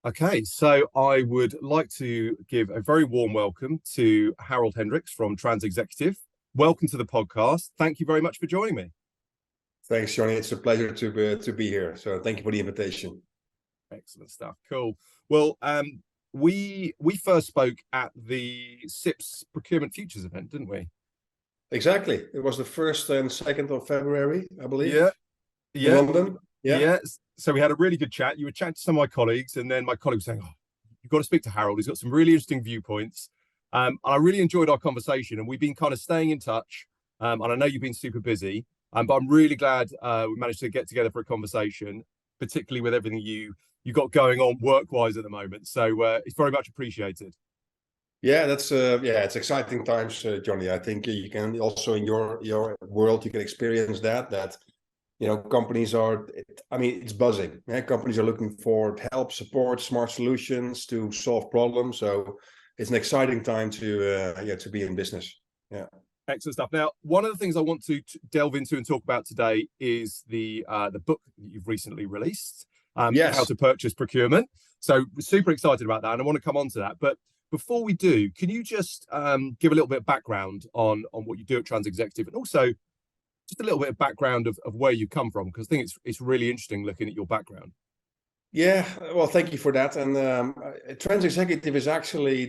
Okay, so I would like to give a very warm welcome to Harold Hendrickx from TransExecutive. Welcome to the podcast. Thank you very much for joining me. Thanks, Johnny. It's a pleasure to be here. So thank you for the invitation. Excellent stuff. Cool. Well, we first spoke at the SIPS Procurement Futures event, didn't we? Exactly. It was the 1st and 2nd of February, I believe. Yeah, in yeah, London. yeah. So we had a really good chat. You were chatting to some of my colleagues, and then my colleague was saying, "Oh, you've got to speak to Harold. He's got some really interesting viewpoints." And I really enjoyed our conversation, and we've been kind of staying in touch. And I know you've been super busy, but I'm really glad we managed to get together for a conversation, particularly with everything you got going on work-wise at the moment. So it's very much appreciated. Yeah, it's exciting times, Johnny. I think you can also in your world you can experience that companies are. It's buzzing. Yeah, companies are looking for help, support, smart solutions to solve problems. So it's an exciting time to be in business. Yeah. Excellent stuff. Now, one of the things I want to delve into and talk about today is the book that you've recently released, Yes. How to Purchase Procurement. So we're super excited about that, and I want to come on to that. But before we do, can you just give a little bit of background on what you do at TransExecutive, and also just a little bit of background of where you come from? Because I think it's really interesting looking at your background. Yeah, well, thank you for that. And TransExecutive is actually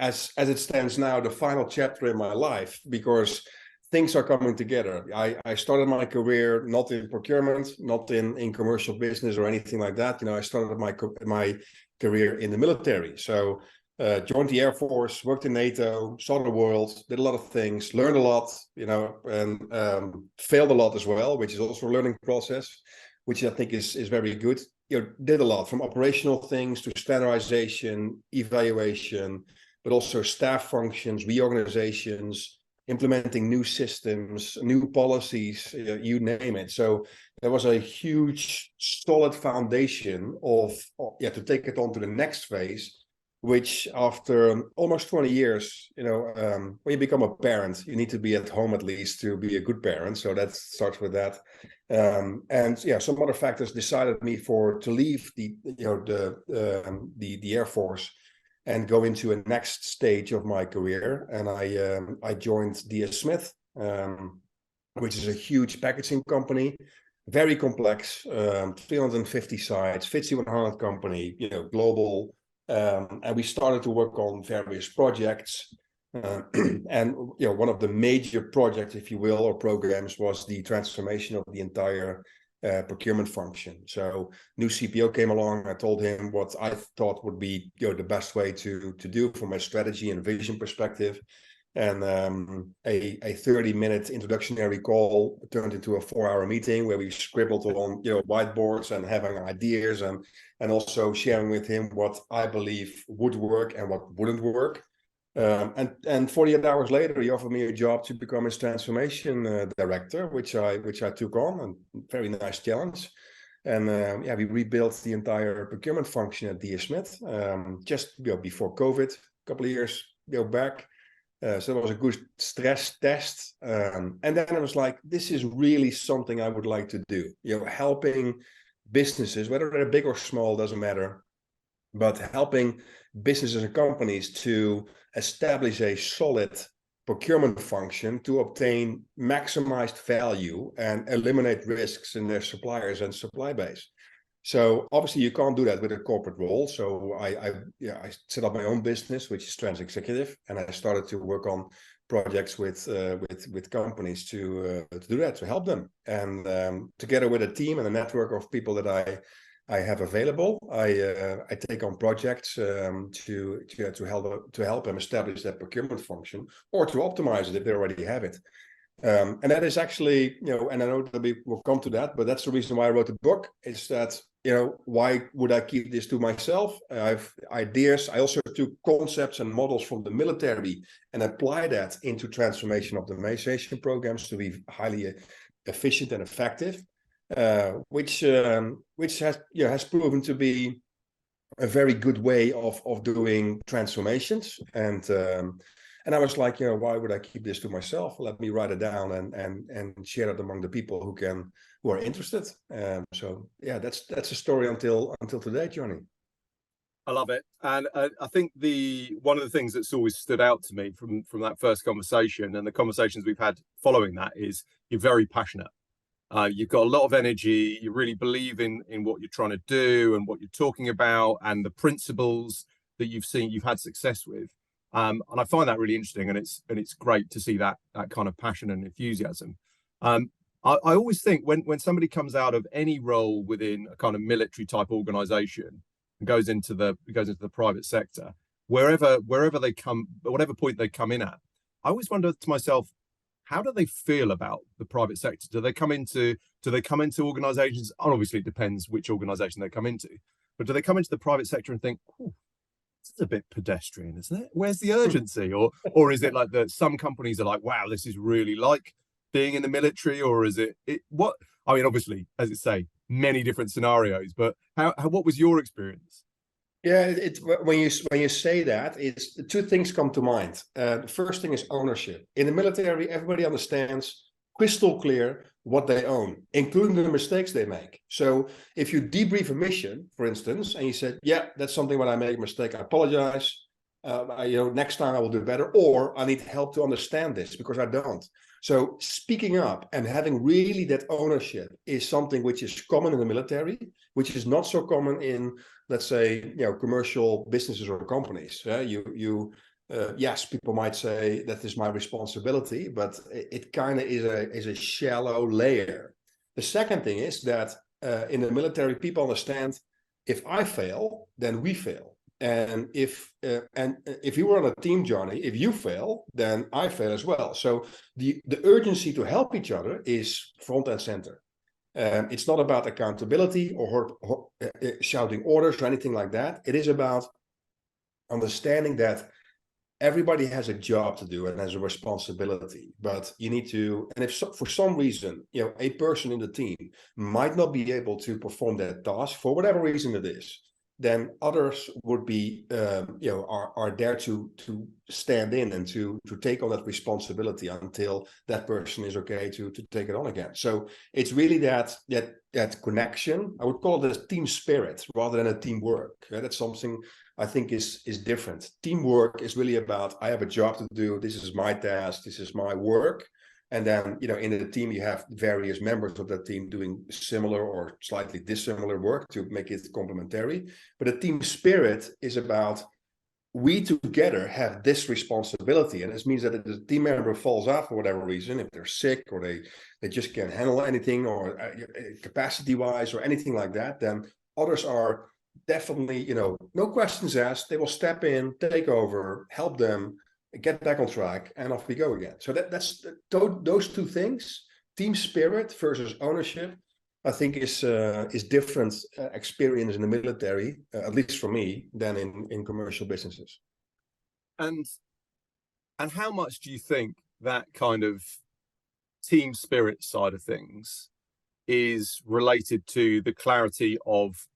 as it stands now, the final chapter in my life, because things are coming together. I started my career not in procurement, not in commercial business or anything like that. I started my career in the military. So joined the Air Force, worked in NATO, saw the world, did a lot of things, learned a lot, and failed a lot as well, which is also a learning process, which I think is very good. Did a lot from operational things to standardization, evaluation, but also staff functions, reorganizations, implementing new systems, new policies, you name it. So there was a huge, solid foundation to take it on to the next phase, which after almost 20 years, when you become a parent, you need to be at home at least to be a good parent. So that starts with that. Some other factors decided me to leave the Air Force and go into a next stage of my career. And I joined DS Smith, which is a huge packaging company, very complex, 350 sites, FTSE 100 company, global. And we started to work on various projects. And one of the major projects, if you will, or programs, was the transformation of the entire procurement function. So new CPO came along. I told him what I thought would be the best way to do from a strategy and vision perspective. And a 30-minute introductory call turned into a 4-hour meeting where we scribbled on whiteboards and having ideas and also sharing with him what I believe would work and what wouldn't work. And 48 hours later, he offered me a job to become his transformation director, which I took on, and very nice challenge. And we rebuilt the entire procurement function at DS Smith just before COVID, a couple of years back. So it was a good stress test. And then I was like, this is really something I would like to do. Helping businesses, whether they're big or small, doesn't matter, but helping businesses and companies to establish a solid procurement function to obtain maximized value and eliminate risks in their suppliers and supply base. So obviously you can't do that with a corporate role. So I set up my own business, which is TransExecutive, and I started to work on projects with companies to do that, to help them. And together with a team and a network of people that I have available, I take on projects to help them establish that procurement function or to optimize it if they already have it. And that is actually, and I know that we will come to that, but that's the reason why I wrote the book, is that, why would I keep this to myself? I have ideas. I also took concepts and models from the military and apply that into transformation optimization programs to be highly efficient and effective, which has proven to be a very good way of doing transformations. And I was like, why would I keep this to myself? Let me write it down and share it among the people who are interested. So yeah, that's the story until today, Johnny. I love it, and I think one of the things that's always stood out to me from that first conversation and the conversations we've had following that is you're very passionate. You've got a lot of energy. You really believe in what you're trying to do and what you're talking about and the principles that you've had success with. And I find that really interesting, and it's great to see that kind of passion and enthusiasm. I always think when somebody comes out of any role within a kind of military type organization and goes into the private sector, wherever they come, whatever point they come in at, I always wonder to myself, how do they feel about the private sector? Do they come into organizations? And obviously, it depends which organization they come into. But do they come into the private sector and think, "Oh, this is a bit pedestrian, isn't it? Where's the urgency?" Or is it like that? Some companies are like, "Wow, this is really like being in the military," or is it what? I mean, obviously, as it say, many different scenarios. But what was your experience? Yeah, when you say that, it's two things come to mind. The first thing is ownership. In the military, everybody understands crystal clear what they own, including the mistakes they make. So if you debrief a mission, for instance, and you said, "Yeah, that's something when I make a mistake, I apologize. Next time I will do better," or "I need help to understand this because I don't." So speaking up and having really that ownership is something which is common in the military, which is not so common in, let's say, commercial businesses or companies. Yes, people might say that is my responsibility, but it kind of is a shallow layer. The second thing is that in the military, people understand if I fail, then we fail. And if you were on a team, Johnny, if you fail, then I fail as well. So the urgency to help each other is front and center. It's not about accountability or shouting orders or anything like that. It is about understanding that everybody has a job to do and has a responsibility, but you need to, and if for some reason, a person in the team might not be able to perform that task for whatever reason it is, then others would be, are there to stand in and to take on that responsibility until that person is okay to take it on again. So it's really that connection. I would call it a team spirit rather than a teamwork. That's something I think is different. Teamwork is really about, I have a job to do. This is my task. This is my work. And then, in the team, you have various members of that team doing similar or slightly dissimilar work to make it complementary. But the team spirit is about, we together have this responsibility. And this means that if the team member falls off for whatever reason, if they're sick or they just can't handle anything or capacity-wise or anything like that, then others are definitely, no questions asked. They will step in, take over, help them, get back on track, and off we go again. So that's those two things, team spirit versus ownership, I think is different experience in the military, at least for me, than in commercial businesses. And how much do you think that kind of team spirit side of things is related to the clarity of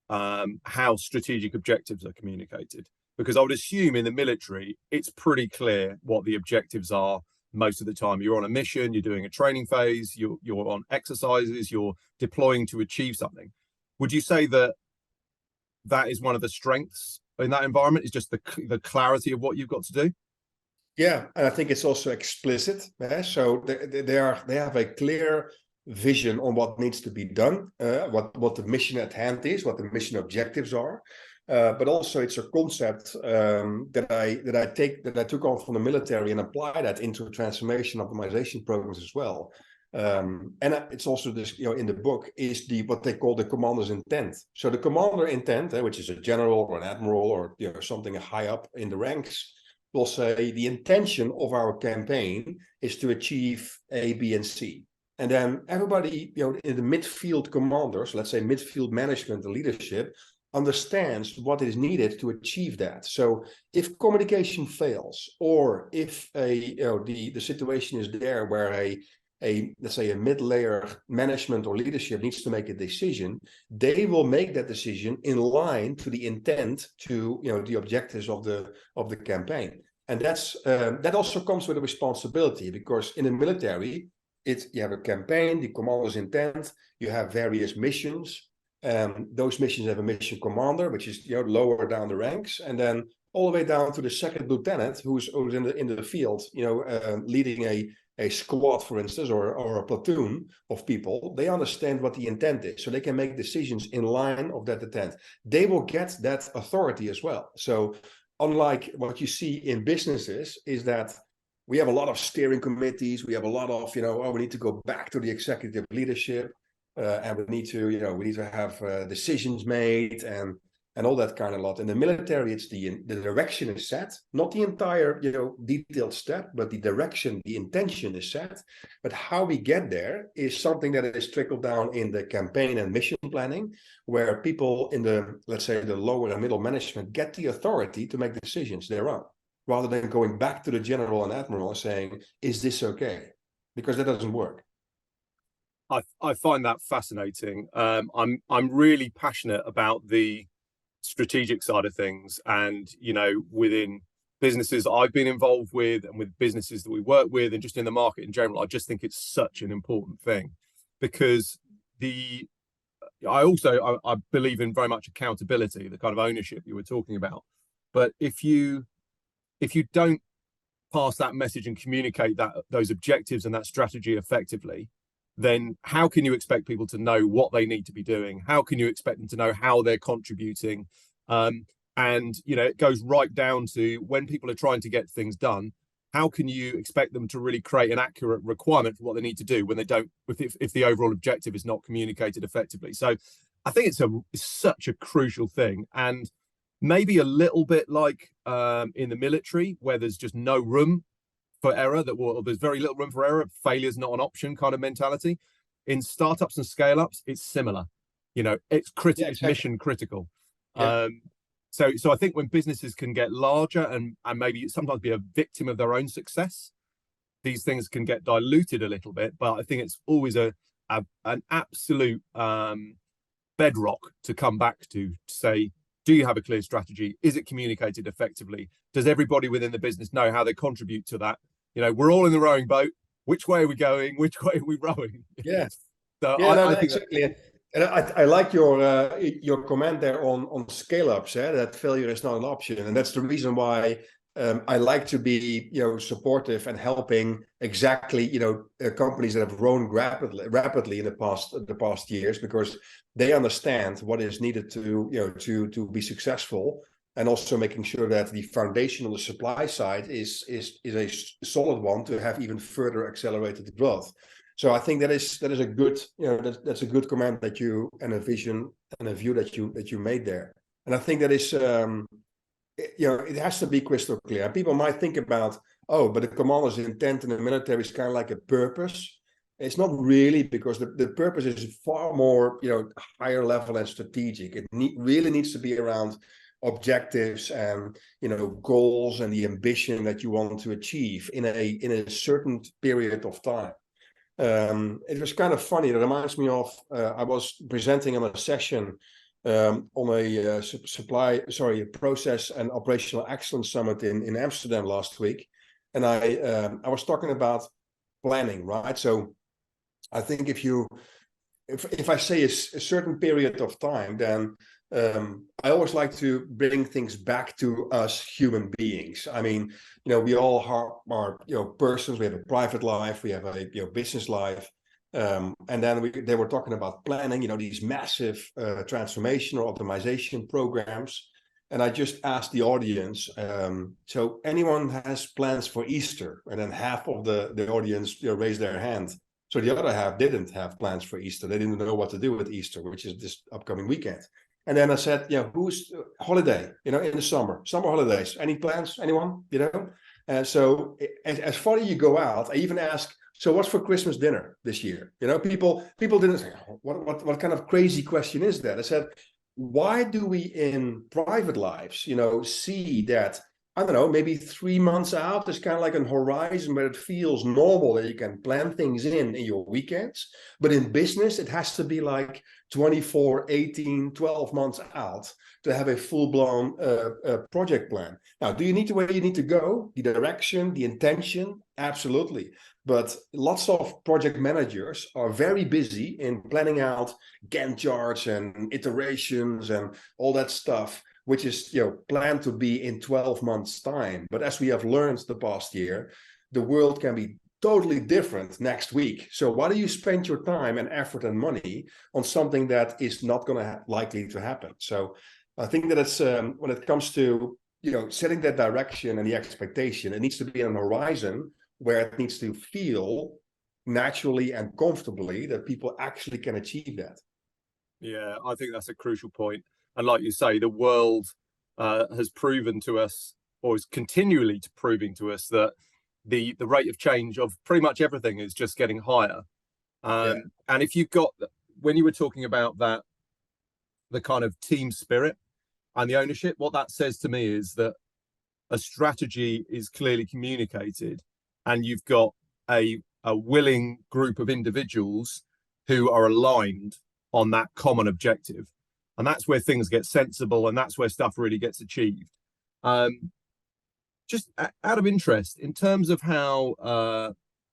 how strategic objectives are communicated? Because I would assume in the military, it's pretty clear what the objectives are most of the time. You're on a mission, you're doing a training phase, you're on exercises, you're deploying to achieve something. Would you say that is one of the strengths in that environment, is just the clarity of what you've got to do? Yeah, and I think it's also explicit. So they have a clear vision on what needs to be done, what the mission at hand is, what the mission objectives are. But also it's a concept that I took on from the military and apply that into transformation optimization programs as well. And it's also this, in the book, is what they call the commander's intent. So the commander intent, which is a general or an admiral or something high up in the ranks, will say the intention of our campaign is to achieve A, B, and C. And then everybody, in the midfield commanders, let's say midfield management and leadership, understands what is needed to achieve that. So if communication fails, or if the situation is there where let's say a mid-layer management or leadership needs to make a decision, they will make that decision in line to the intent, to the objectives of the campaign. And that also comes with a responsibility, because in the military, you have a campaign, the commander's intent, you have various missions. And those missions have a mission commander, which is lower down the ranks, and then all the way down to the second lieutenant, who's in the field, leading a squad, for instance, or a platoon of people. They understand what the intent is, so they can make decisions in line of that intent. They will get that authority as well. So unlike what you see in businesses, is that we have a lot of steering committees, we have a lot of, we need to go back to the executive leadership, and we need to have decisions made and all that kind of lot. In the military, it's the direction is set, not the entire detailed step, but the direction, the intention is set. But how we get there is something that is trickled down in the campaign and mission planning, where people in the, let's say, the lower and middle management get the authority to make decisions thereon, rather than going back to the general and admiral and saying, is this okay? Because that doesn't work. I find that fascinating. I'm really passionate about the strategic side of things, and within businesses I've been involved with and with businesses that we work with and just in the market in general, I just think it's such an important thing, because I believe in very much accountability, the kind of ownership you were talking about. But if you don't pass that message and communicate those objectives and that strategy effectively, then how can you expect people to know what they need to be doing? How can you expect them to know how they're contributing? And it goes right down to when people are trying to get things done, how can you expect them to really create an accurate requirement for what they need to do when they don't, if the overall objective is not communicated effectively? So I think it's such a crucial thing, and maybe a little bit like in the military, where there's just no room for error, there's very little room for error, failure is not an option kind of mentality. In startups and scale-ups, it's similar. It's critical, Yeah, exactly. It's mission critical. Yeah. So I think when businesses can get larger and maybe sometimes be a victim of their own success, these things can get diluted a little bit. But I think it's always an absolute bedrock to come back to say, do you have a clear strategy? Is it communicated effectively? Does everybody within the business know how they contribute to that? We're all in the rowing boat. Which way are we going? Which way are we rowing? Yeah. So Yeah, I think exactly. And I like your comment there on scale-ups, that failure is not an option. And that's the reason why I like to be supportive and helping exactly companies that have grown rapidly in the past years, because they understand what is needed to be successful, and also making sure that the foundation on the supply side is a solid one to have even further accelerated growth. So I think that is a good that's a good comment that you, and a vision and a view that you made there. And I think that is it has to be crystal clear. And people might think about, but the commander's intent in the military is kind of like a purpose. It's not really, because the purpose is far more higher level and strategic. It really needs to be around objectives and goals and the ambition that you want to achieve in a certain period of time. It was kind of funny. It reminds me of I was presenting on a session on a process and operational excellence summit in Amsterdam last week, and I was talking about planning, right? So I think if I say a certain period of time, then I always like to bring things back to us human beings. I mean, we all are persons. We have a private life, we have a business life, and then they were talking about planning, these massive transformation or optimization programs. And I just asked the audience, so anyone has plans for Easter? And then half of the audience raised their hand. So the other half didn't have plans for Easter. They didn't know what to do with Easter, which is this upcoming weekend. And then I said, who's holiday, in the summer holidays, any plans, anyone, And so as far as you go out, I even ask, so what's for Christmas dinner this year? People didn't say, what kind of crazy question is that? I said, why do we in private lives, see that, I don't know, maybe 3 months out, there's kind of like a horizon where it feels normal that you can plan things in your weekends. But in business, it has to be like 24, 18, 12 months out to have a full-blown project plan. Now, do you need to where you need to go? The direction, the intention? Absolutely. but lots of project managers are very busy in planning out Gantt charts and iterations and all that stuff, which is, you know, planned to be in 12 months time. But as we have learned the past year, the world can be totally different next week. So why do you spend your time and effort and money on something that is not going to likely to happen? So I think that it's when it comes to, you know, setting that direction and the expectation, it needs to be on a horizon where it needs to feel naturally and comfortably that people actually can achieve that. Yeah, I think that's a crucial point. And like you say, the world has proven to us, or is continually proving to us, that the rate of change of pretty much everything is just getting higher. And if you've got, when you were talking about that, the kind of team spirit and the ownership, what that says to me is that a strategy is clearly communicated, and you've got a willing group of individuals who are aligned on that common objective. And that's where things get sensible, and that's where stuff really gets achieved. Just out of interest, in terms of how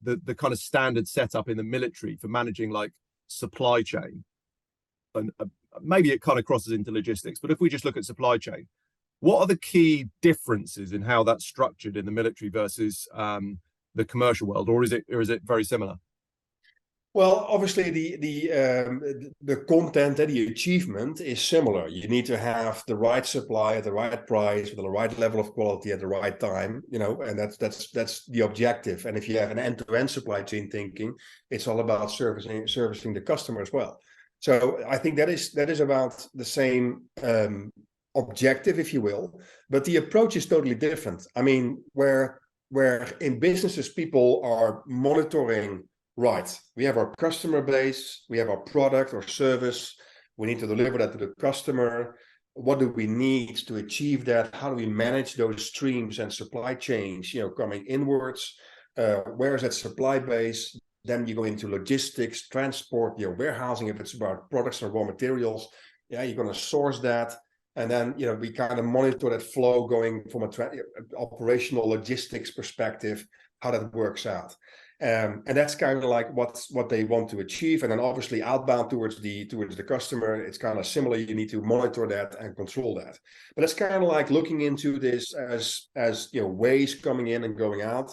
the kind of standard setup in the military for managing like supply chain, and maybe it kind of crosses into logistics, but if we just look at supply chain, what are the key differences in how that's structured in the military versus the commercial world, or is it very similar? Well, obviously the content and the achievement is similar. You need to have the right supply at the right price with the right level of quality at the right time, you know, and that's the objective. And if you have an end-to-end supply chain thinking, it's all about servicing the customer as well. So I think that is about the same objective, if you will, but the approach is totally different. I mean, where in businesses people are monitoring. Right. We have our customer base, we have our product or service, we need to deliver that to the customer. What do we need to achieve that? How do we manage those streams and supply chains, you know, coming inwards? Where is that supply base? Then you go into logistics, transport, you know, warehousing, if it's about products or raw materials. Yeah, you're going to source that. And then, you know, we kind of monitor that flow going from an operational logistics perspective, how that works out. And that's kind of like what they want to achieve. And then obviously outbound towards the customer, it's kind of similar. You need to monitor that and control that. But it's kind of like looking into this as you know, ways coming in and going out.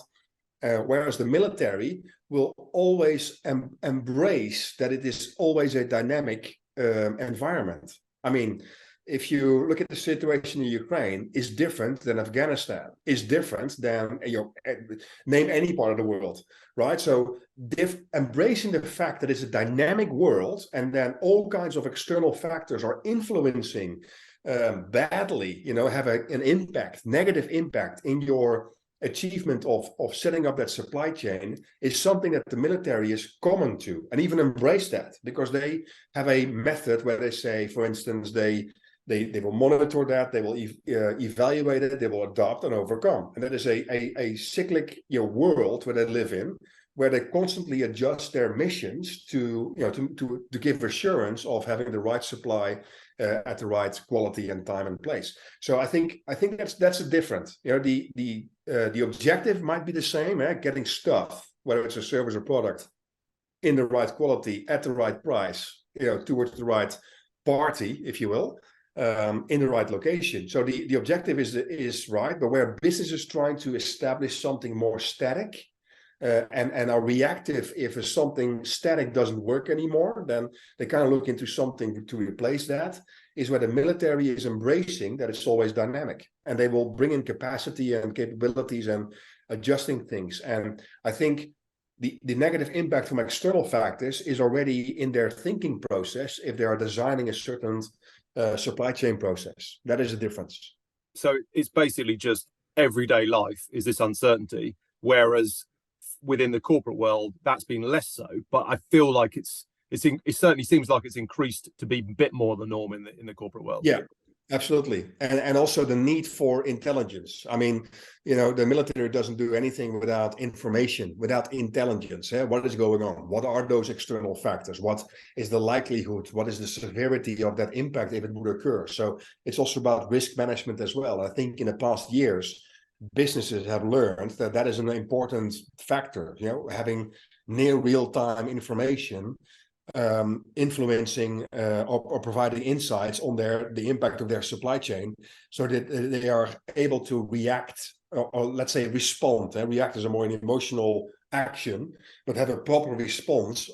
Whereas the military will always embrace that it is always a dynamic environment. I mean, if you look at the situation in Ukraine, is different than Afghanistan, is different than, you know, name any part of the world, right? So embracing the fact that it's a dynamic world, and then all kinds of external factors are influencing badly, you know, have an impact, negative impact in your achievement of setting up that supply chain, is something that the military is common to, and even embrace that, because they have a method where they say, for instance, they will monitor that, they will evaluate it, they will adopt and overcome. And that is a cyclic, you know, world where they live in, where they constantly adjust their missions to, you know, to give assurance of having the right supply at the right quality and time and place. So I think that's a different. You know, the objective might be the same, getting stuff, whether it's a service or product, in the right quality at the right price, you know, towards the right party, if you will. In the right location. So the objective is right, but where business is trying to establish something more static and are reactive if something static doesn't work anymore, then they kind of look into something to replace that, is where the military is embracing that it's always dynamic, and they will bring in capacity and capabilities and adjusting things. And I think the negative impact from external factors is already in their thinking process if they are designing a certain supply chain process. That is a difference. So it's basically just everyday life is this uncertainty, whereas within the corporate world that's been less so. But I feel like it certainly seems like it's increased to be a bit more the norm in the corporate world. Yeah, absolutely. And also the need for intelligence. I mean, you know, the military doesn't do anything without information, without intelligence. What is going on? What are those external factors? What is the likelihood? What is the severity of that impact if it would occur? So it's also about risk management as well. I think in the past years, businesses have learned that that is an important factor. Having near real-time information influencing or providing insights on the impact of their supply chain, so that they are able to react, or let's say respond. React is a more emotional action, but have a proper response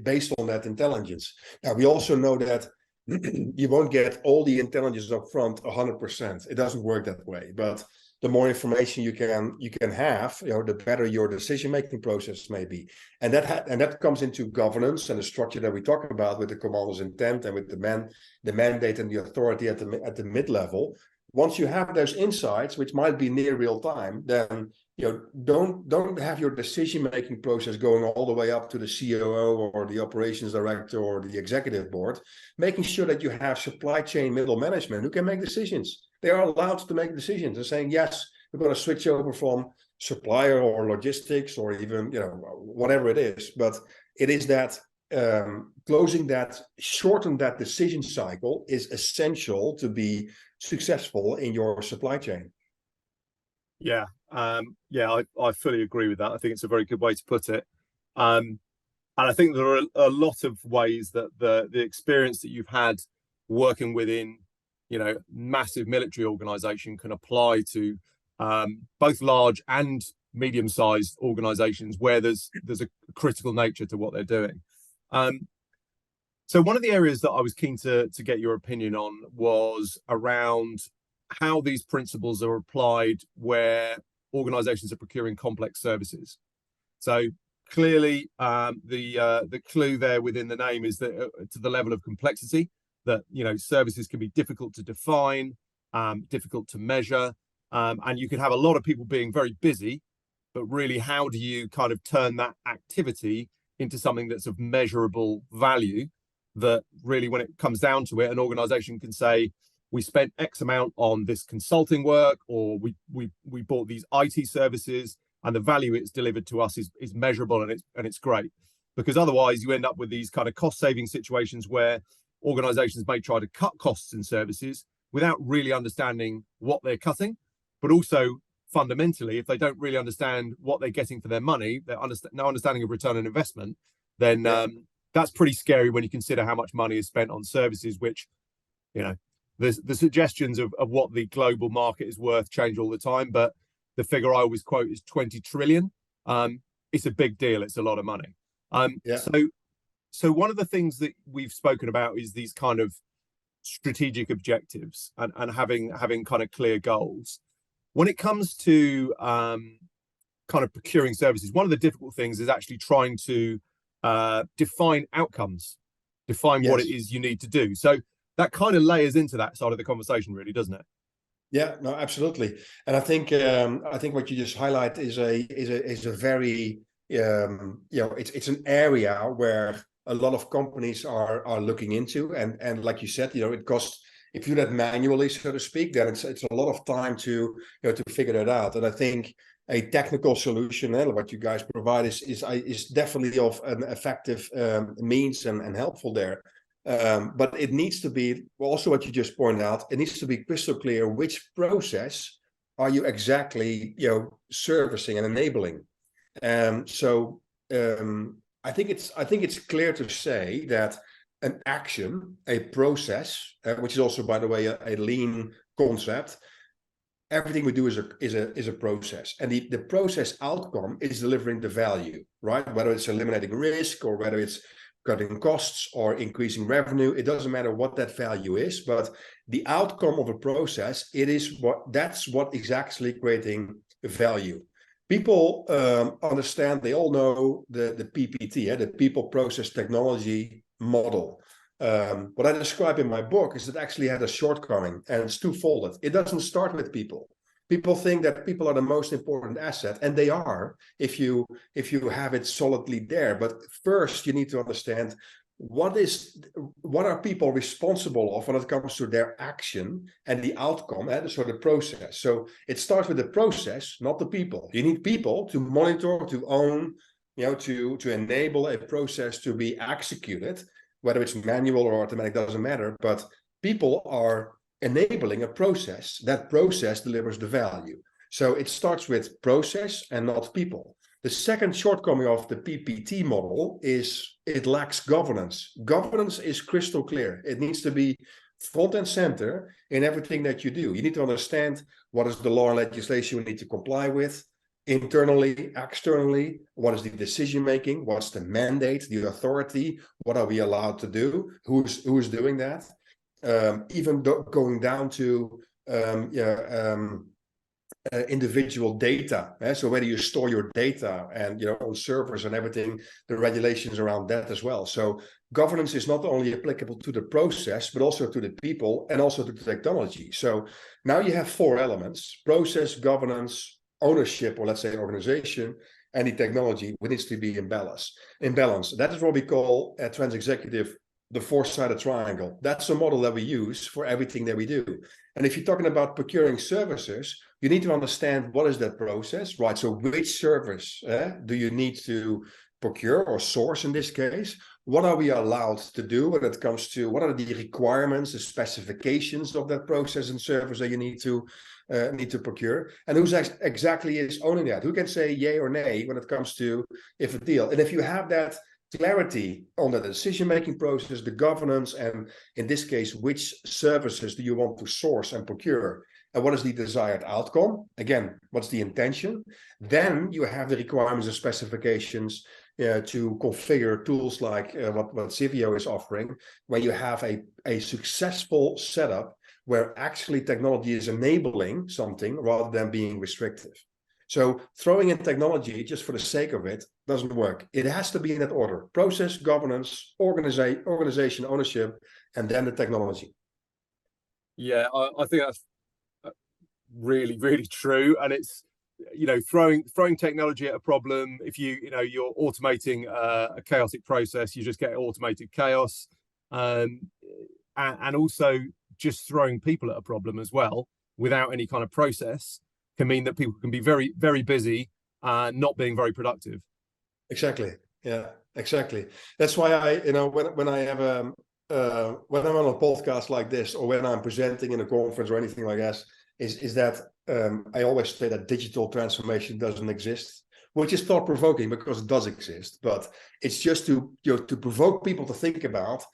based on that intelligence. Now, we also know that you won't get all the intelligence up front 100%. It doesn't work that way. But the more information you can have, the better your decision-making process may be. And that comes into governance and the structure that we talk about with the commander's intent and with the mandate and the authority at the mid-level. Once you have those insights, which might be near real time, then don't have your decision-making process going all the way up to the COO or the operations director or the executive board, making sure that you have supply chain middle management who can make decisions. They are allowed to make decisions and saying, yes, we're going to switch over from supplier or logistics or even, whatever it is. But it is that shorten that decision cycle is essential to be successful in your supply chain. Yeah, I fully agree with that. I think it's a very good way to put it. And I think there are a lot of ways that the experience that you've had working within, massive military organization can apply to both large and medium-sized organizations where there's a critical nature to what they're doing. So one of the areas that I was keen to get your opinion on was around how these principles are applied where organizations are procuring complex services. So clearly, the clue there within the name is that to the level of complexity that services can be difficult to define, difficult to measure, and you can have a lot of people being very busy, but really, how do you kind of turn that activity into something that's of measurable value? That really, when it comes down to it, an organization can say, we spent X amount on this consulting work, or we bought these IT services, and the value it's delivered to us is measurable, and it's great. Because otherwise, you end up with these kind of cost-saving situations where organizations may try to cut costs in services without really understanding what they're cutting, but also fundamentally, if they don't really understand what they're getting for their money, no understanding of return on investment, then that's pretty scary when you consider how much money is spent on services, which, the suggestions of what the global market is worth change all the time, but the figure I always quote is 20 trillion. It's a big deal. It's a lot of money. So one of the things that we've spoken about is these kind of strategic objectives and having kind of clear goals. When it comes to kind of procuring services, one of the difficult things is actually trying to define outcomes, define what it is you need to do. So that kind of layers into that side of the conversation, really, doesn't it? Yeah, no, absolutely. And I think what you just highlight is a very it's an area where a lot of companies are looking into, and like you said, it costs, if you do that manually, so to speak, then it's a lot of time to figure that out. And I think a technical solution, what you guys provide, is definitely of an effective means and helpful there. But it needs to be also what you just pointed out. It needs to be crystal clear which process are you exactly servicing and enabling. So I think it's clear to say that an action, a process, which is also, by the way, a lean concept. Everything we do is a process, and the process outcome is delivering the value, right? Whether it's eliminating risk or whether it's cutting costs or increasing revenue, it doesn't matter what that value is, but the outcome of a process, that's what is actually creating value. People understand, they all know the PPT, the People Process Technology model. What I describe in my book is it actually had a shortcoming, and it's twofold. It doesn't start with people. People think that people are the most important asset, and they are if you have it solidly there. But first, you need to understand what are people responsible of when it comes to their action and the outcome, so the process. So it starts with the process, not the people. You need people to monitor, to own, to enable a process to be executed. Whether it's manual or automatic, doesn't matter, but people are enabling a process. That process delivers the value. So it starts with process and not people. The second shortcoming of the PPT model is it lacks governance. Governance is crystal clear. It needs to be front and center in everything that you do. You need to understand what is the law and legislation you need to comply with, internally, externally, what is the decision making, what's the mandate, the authority, what are we allowed to do, who's doing that, even going down to individual data. So whether you store your data and on servers and everything, the regulations around that as well. So governance is not only applicable to the process, but also to the people and also to the technology. So now you have four elements: process, governance, ownership, or let's say organization, and the technology, which needs to be in balance. That is what we call at TransExecutive the four-sided triangle. That's the model that we use for everything that we do. And if you're talking about procuring services, you need to understand what is that process, right? So which service do you need to procure or source in this case? What are we allowed to do when it comes to what are the requirements, the specifications of that process and service that you need to procure? And who's exactly is owning that? Who can say yay or nay when it comes to if a deal? And if you have that clarity on the decision-making process, the governance, and in this case, which services do you want to source and procure, and what is the desired outcome? Again, what's the intention? Then you have the requirements and specifications to configure tools like what Civio is offering, where you have a successful setup where actually technology is enabling something rather than being restrictive. So throwing in technology just for the sake of it doesn't work. It has to be in that order: process, governance, organization, ownership, and then the technology. Yeah, I think that's really, really true. And it's, throwing technology at a problem. If you're automating a chaotic process, you just get automated chaos. And also just throwing people at a problem as well without any kind of process can mean that people can be very, very busy, not being very productive. Exactly. Yeah, exactly. That's why when I have when I'm on a podcast like this, or when I'm presenting in a conference or anything like that, is that I always say that digital transformation doesn't exist, which is thought-provoking because it does exist, but it's just to provoke people to think about,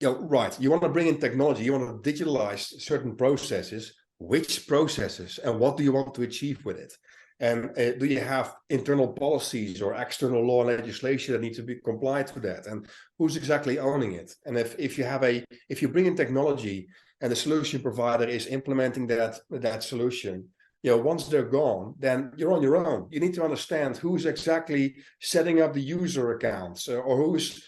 right, you want to bring in technology, you want to digitalize certain processes. Which processes and what do you want to achieve with it? And do you have internal policies or external law and legislation that need to be complied to that? And who's exactly owning it? And if you bring in technology and the solution provider is implementing that solution, once they're gone, then you're on your own. You need to understand who's exactly setting up the user accounts, or who's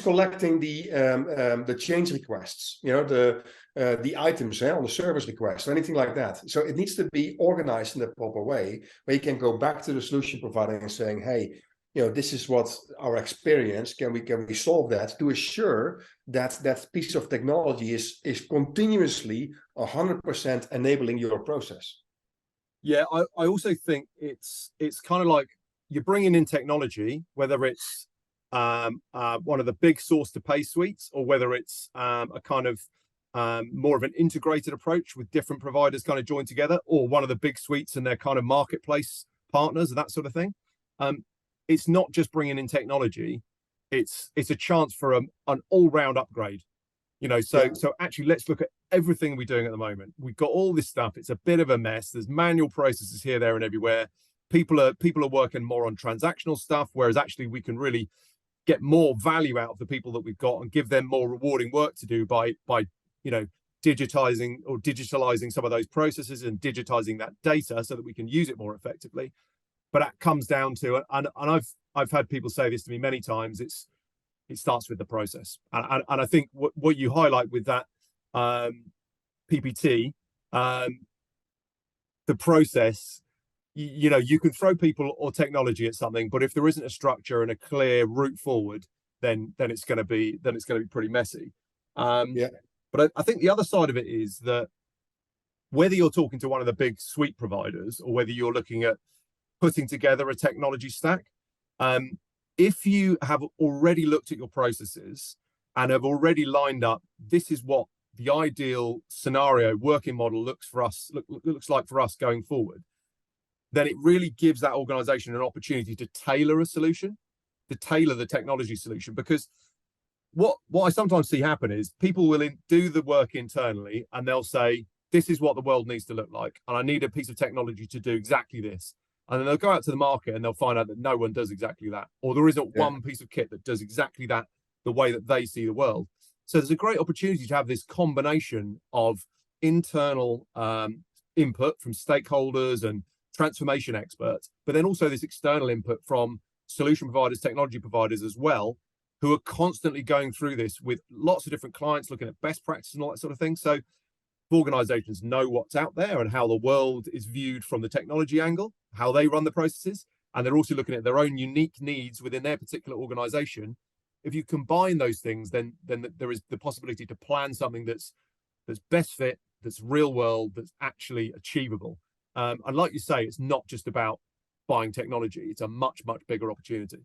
collecting the change requests, the items on the service request or anything like that. So it needs to be organized in the proper way, where you can go back to the solution provider and saying, hey, this is what our experience, can we solve that, to assure that that piece of technology is continuously 100% enabling your process. Yeah, I also think it's kind of like you're bringing in technology, whether it's one of the big source to pay suites, or whether it's a kind of more of an integrated approach with different providers kind of joined together, or one of the big suites and their kind of marketplace partners, that sort of thing. It's not just bringing in technology; it's a chance for an all-round upgrade. So actually, let's look at everything we're doing at the moment. We've got all this stuff. It's a bit of a mess. There's manual processes here, there, and everywhere. People are working more on transactional stuff, whereas actually we can really get more value out of the people that we've got and give them more rewarding work to do by digitalizing some of those processes and digitizing that data so that we can use it more effectively. But that comes down to, and I've had people say this to me many times, it starts with the process. And I think what you highlight with that PPT, the process, you can throw people or technology at something, but if there isn't a structure and a clear route forward, then it's going to be pretty messy. But I think the other side of it is that whether you're talking to one of the big suite providers or whether you're looking at putting together a technology stack, if you have already looked at your processes and have already lined up, this is what the ideal scenario working model looks like for us going forward, then it really gives that organization an opportunity to tailor a solution, to tailor the technology solution. Because what I sometimes see happen is people will do the work internally and they'll say, this is what the world needs to look like, and I need a piece of technology to do exactly this. And then they'll go out to the market and they'll find out that no one does exactly that, or there isn't one piece of kit that does exactly that the way that they see the world. So there's a great opportunity to have this combination of internal input from stakeholders and transformation experts, but then also this external input from solution providers, technology providers as well, who are constantly going through this with lots of different clients, looking at best practice and all that sort of thing. So organizations know what's out there and how the world is viewed from the technology angle, how they run the processes, and they're also looking at their own unique needs within their particular organization. If you combine those things, then there is the possibility to plan something that's best fit, that's real world, that's actually achievable. And like you say, it's not just about buying technology; it's a much bigger opportunity.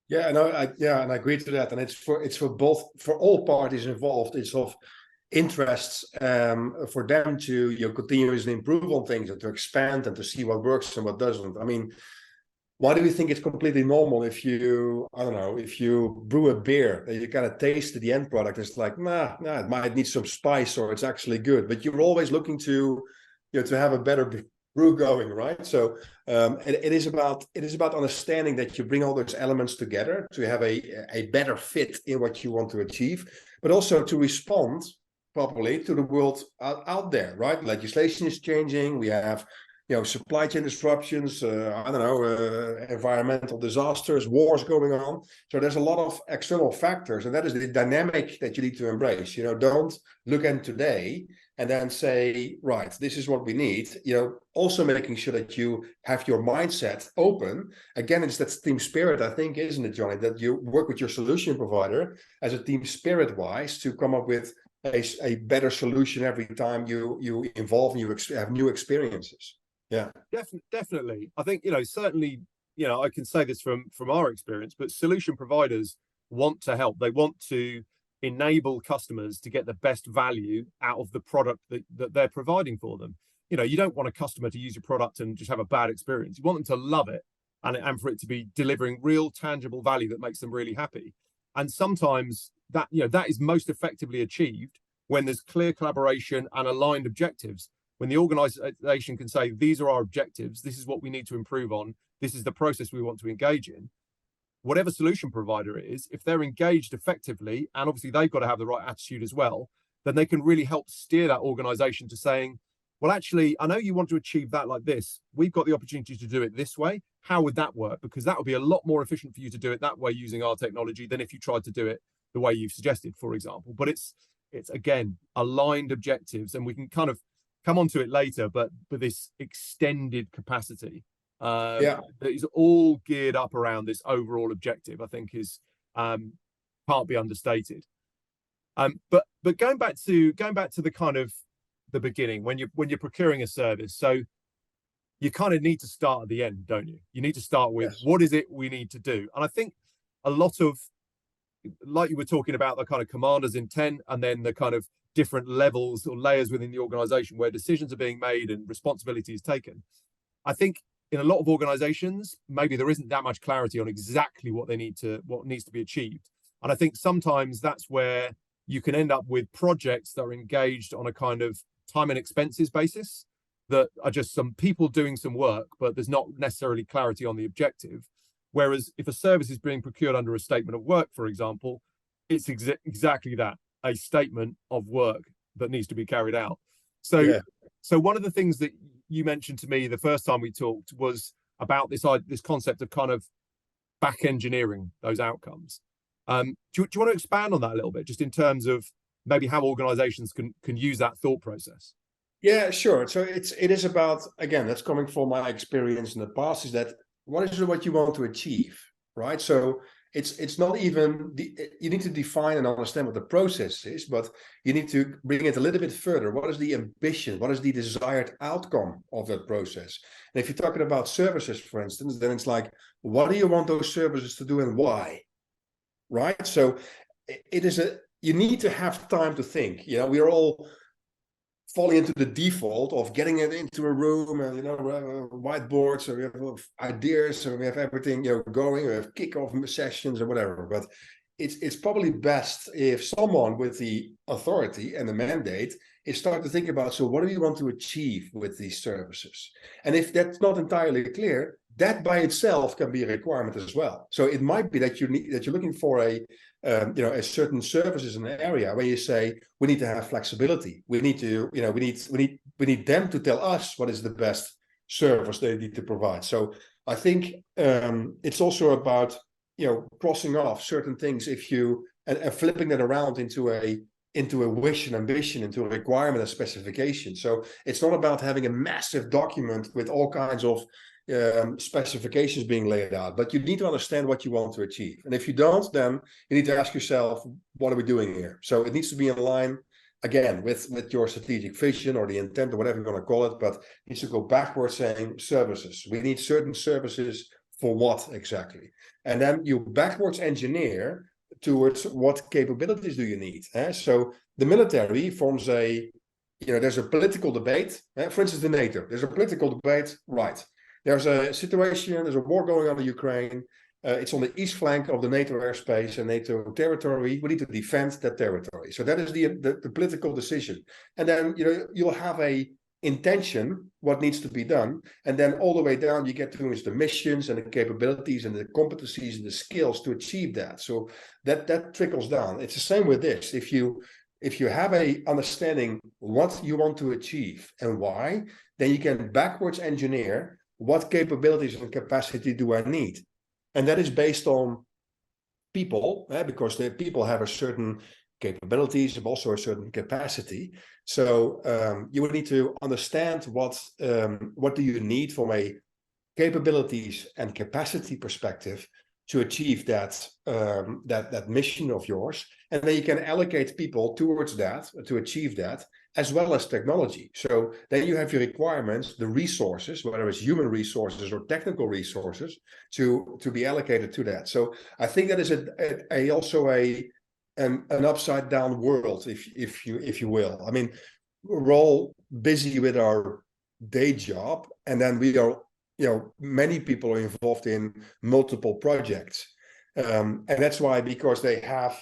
Yeah, and I agree to that. And it's for all parties involved. It's of interests for them to continuously improve on things and to expand and to see what works and what doesn't. I mean, why do we think it's completely normal if you brew a beer and you kind of taste the end product, it's like, nah, it might need some spice or it's actually good, but you're always looking to have a better brew going, right? So it is about understanding that you bring all those elements together to have a better fit in what you want to achieve, but also to respond properly to the world out there, right? Legislation is changing. We have supply chain disruptions, environmental disasters, wars going on. So there's a lot of external factors, and that is the dynamic that you need to embrace. Don't look at today and then say, right, this is what we need. Also making sure that you have your mindset open. Again, it's that team spirit, I think, isn't it, Johnny? That you work with your solution provider as a team spirit-wise to come up with a better solution every time you evolve and you have new experiences. Yeah, definitely. I think, certainly, I can say this from our experience, but solution providers want to help. They want to enable customers to get the best value out of the product that they're providing for them. You don't want a customer to use your product and just have a bad experience. You want them to love it and for it to be delivering real tangible value that makes them really happy. And sometimes that is most effectively achieved when there's clear collaboration and aligned objectives. When the organization can say, these are our objectives, this is what we need to improve on, this is the process we want to engage in. Whatever solution provider it is, if they're engaged effectively, and obviously they've got to have the right attitude as well, then they can really help steer that organization to saying, well, actually, I know you want to achieve that like this. We've got the opportunity to do it this way. How would that work? Because that would be a lot more efficient for you to do it that way using our technology than if you tried to do it the way you've suggested, for example. But it's again, aligned objectives, and we can kind of come on to it later, but this extended capacity that is all geared up around this overall objective, I think is can't be understated. But going back to the kind of the beginning, when you're procuring a service, so you kind of need to start at the end, don't you? You need to start with what is it we need to do, and I think a lot of, like you were talking about, the kind of commander's intent, and then the kind of different levels or layers within the organization where decisions are being made and responsibility is taken. I think in a lot of organizations, maybe there isn't that much clarity on exactly what needs to be achieved. And I think sometimes that's where you can end up with projects that are engaged on a kind of time and expenses basis, that are just some people doing some work, but there's not necessarily clarity on the objective. Whereas if a service is being procured under a statement of work, for example, it's exactly that, a statement of work that needs to be carried out. So one of the things that you mentioned to me the first time we talked was about this concept of kind of back engineering those outcomes. Do you want to expand on that a little bit, just in terms of maybe how organizations can use that thought process? Yeah, sure. So it is about, again, that's coming from my experience in the past, is that what you want to achieve, right? So it's not even you need to define and understand what the process is, but you need to bring it a little bit further. What is the ambition? What is the desired outcome of that process? And if you're talking about services, for instance, then it's like, what do you want those services to do and why? Right? So it is you need to have time to think. You know, we're all falling into the default of getting it into a room and, you know, whiteboards, so we have ideas, so we have everything, you know, going, we have kickoff sessions or whatever. But it's probably best if someone with the authority and the mandate is start to think about, so what do you want to achieve with these services? And if that's not entirely clear, that by itself can be a requirement as well. So it might be that you're looking for a a certain services in an area where you say we need to have flexibility. We need to, we need them to tell us what is the best service they need to provide. So I think it's also about crossing off certain things and flipping that around into a wish and ambition, into a requirement and specification. So it's not about having a massive document with all kinds of specifications being laid out, but you need to understand what you want to achieve. And if you don't, then you need to ask yourself, what are we doing here? So it needs to be in line, again, with your strategic vision or the intent or whatever you want to call it, but it needs to go backwards saying services. We need certain services for what exactly? And then you backwards engineer towards what capabilities do you need. So the military forms there's a political debate. For instance, the NATO, there's a political debate, right? There's a situation, there's a war going on in Ukraine. It's on the east flank of the NATO airspace and NATO territory. We need to defend that territory. So that is the political decision. And then you'll have a intention, what needs to be done. And then all the way down, you get to the missions and the capabilities and the competencies and the skills to achieve that. So that trickles down. It's the same with this. If you have a understanding what you want to achieve and why, then you can backwards engineer what capabilities and capacity do I need? And that is based on people, because the people have a certain capabilities, but also a certain capacity. So you would need to understand what do you need from a capabilities and capacity perspective to achieve that mission of yours, and then you can allocate people towards that to achieve that, as well as technology. So then you have your requirements, the resources, whether it's human resources or technical resources, to be allocated to that. So I think that is also an upside down world, if you will. I mean, we're all busy with our day job, and then we are, many people are involved in multiple projects. And that's why, because they have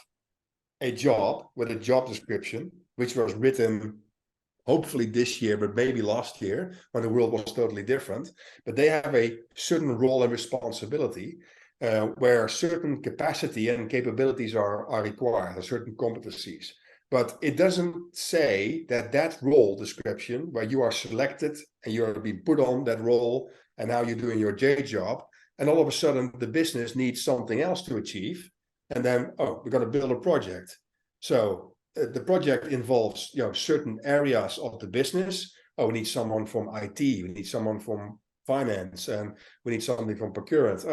a job with a job description, which was written hopefully this year, but maybe last year when the world was totally different. But they have a certain role and responsibility where certain capacity and capabilities are required, or certain competencies. But it doesn't say that role description, where you are selected and you are being put on that role, and now you're doing your day job, and all of a sudden the business needs something else to achieve, and then we're going to build a project. So the project involves certain areas of the business. We need someone from IT, we need someone from finance, and we need something from procurement.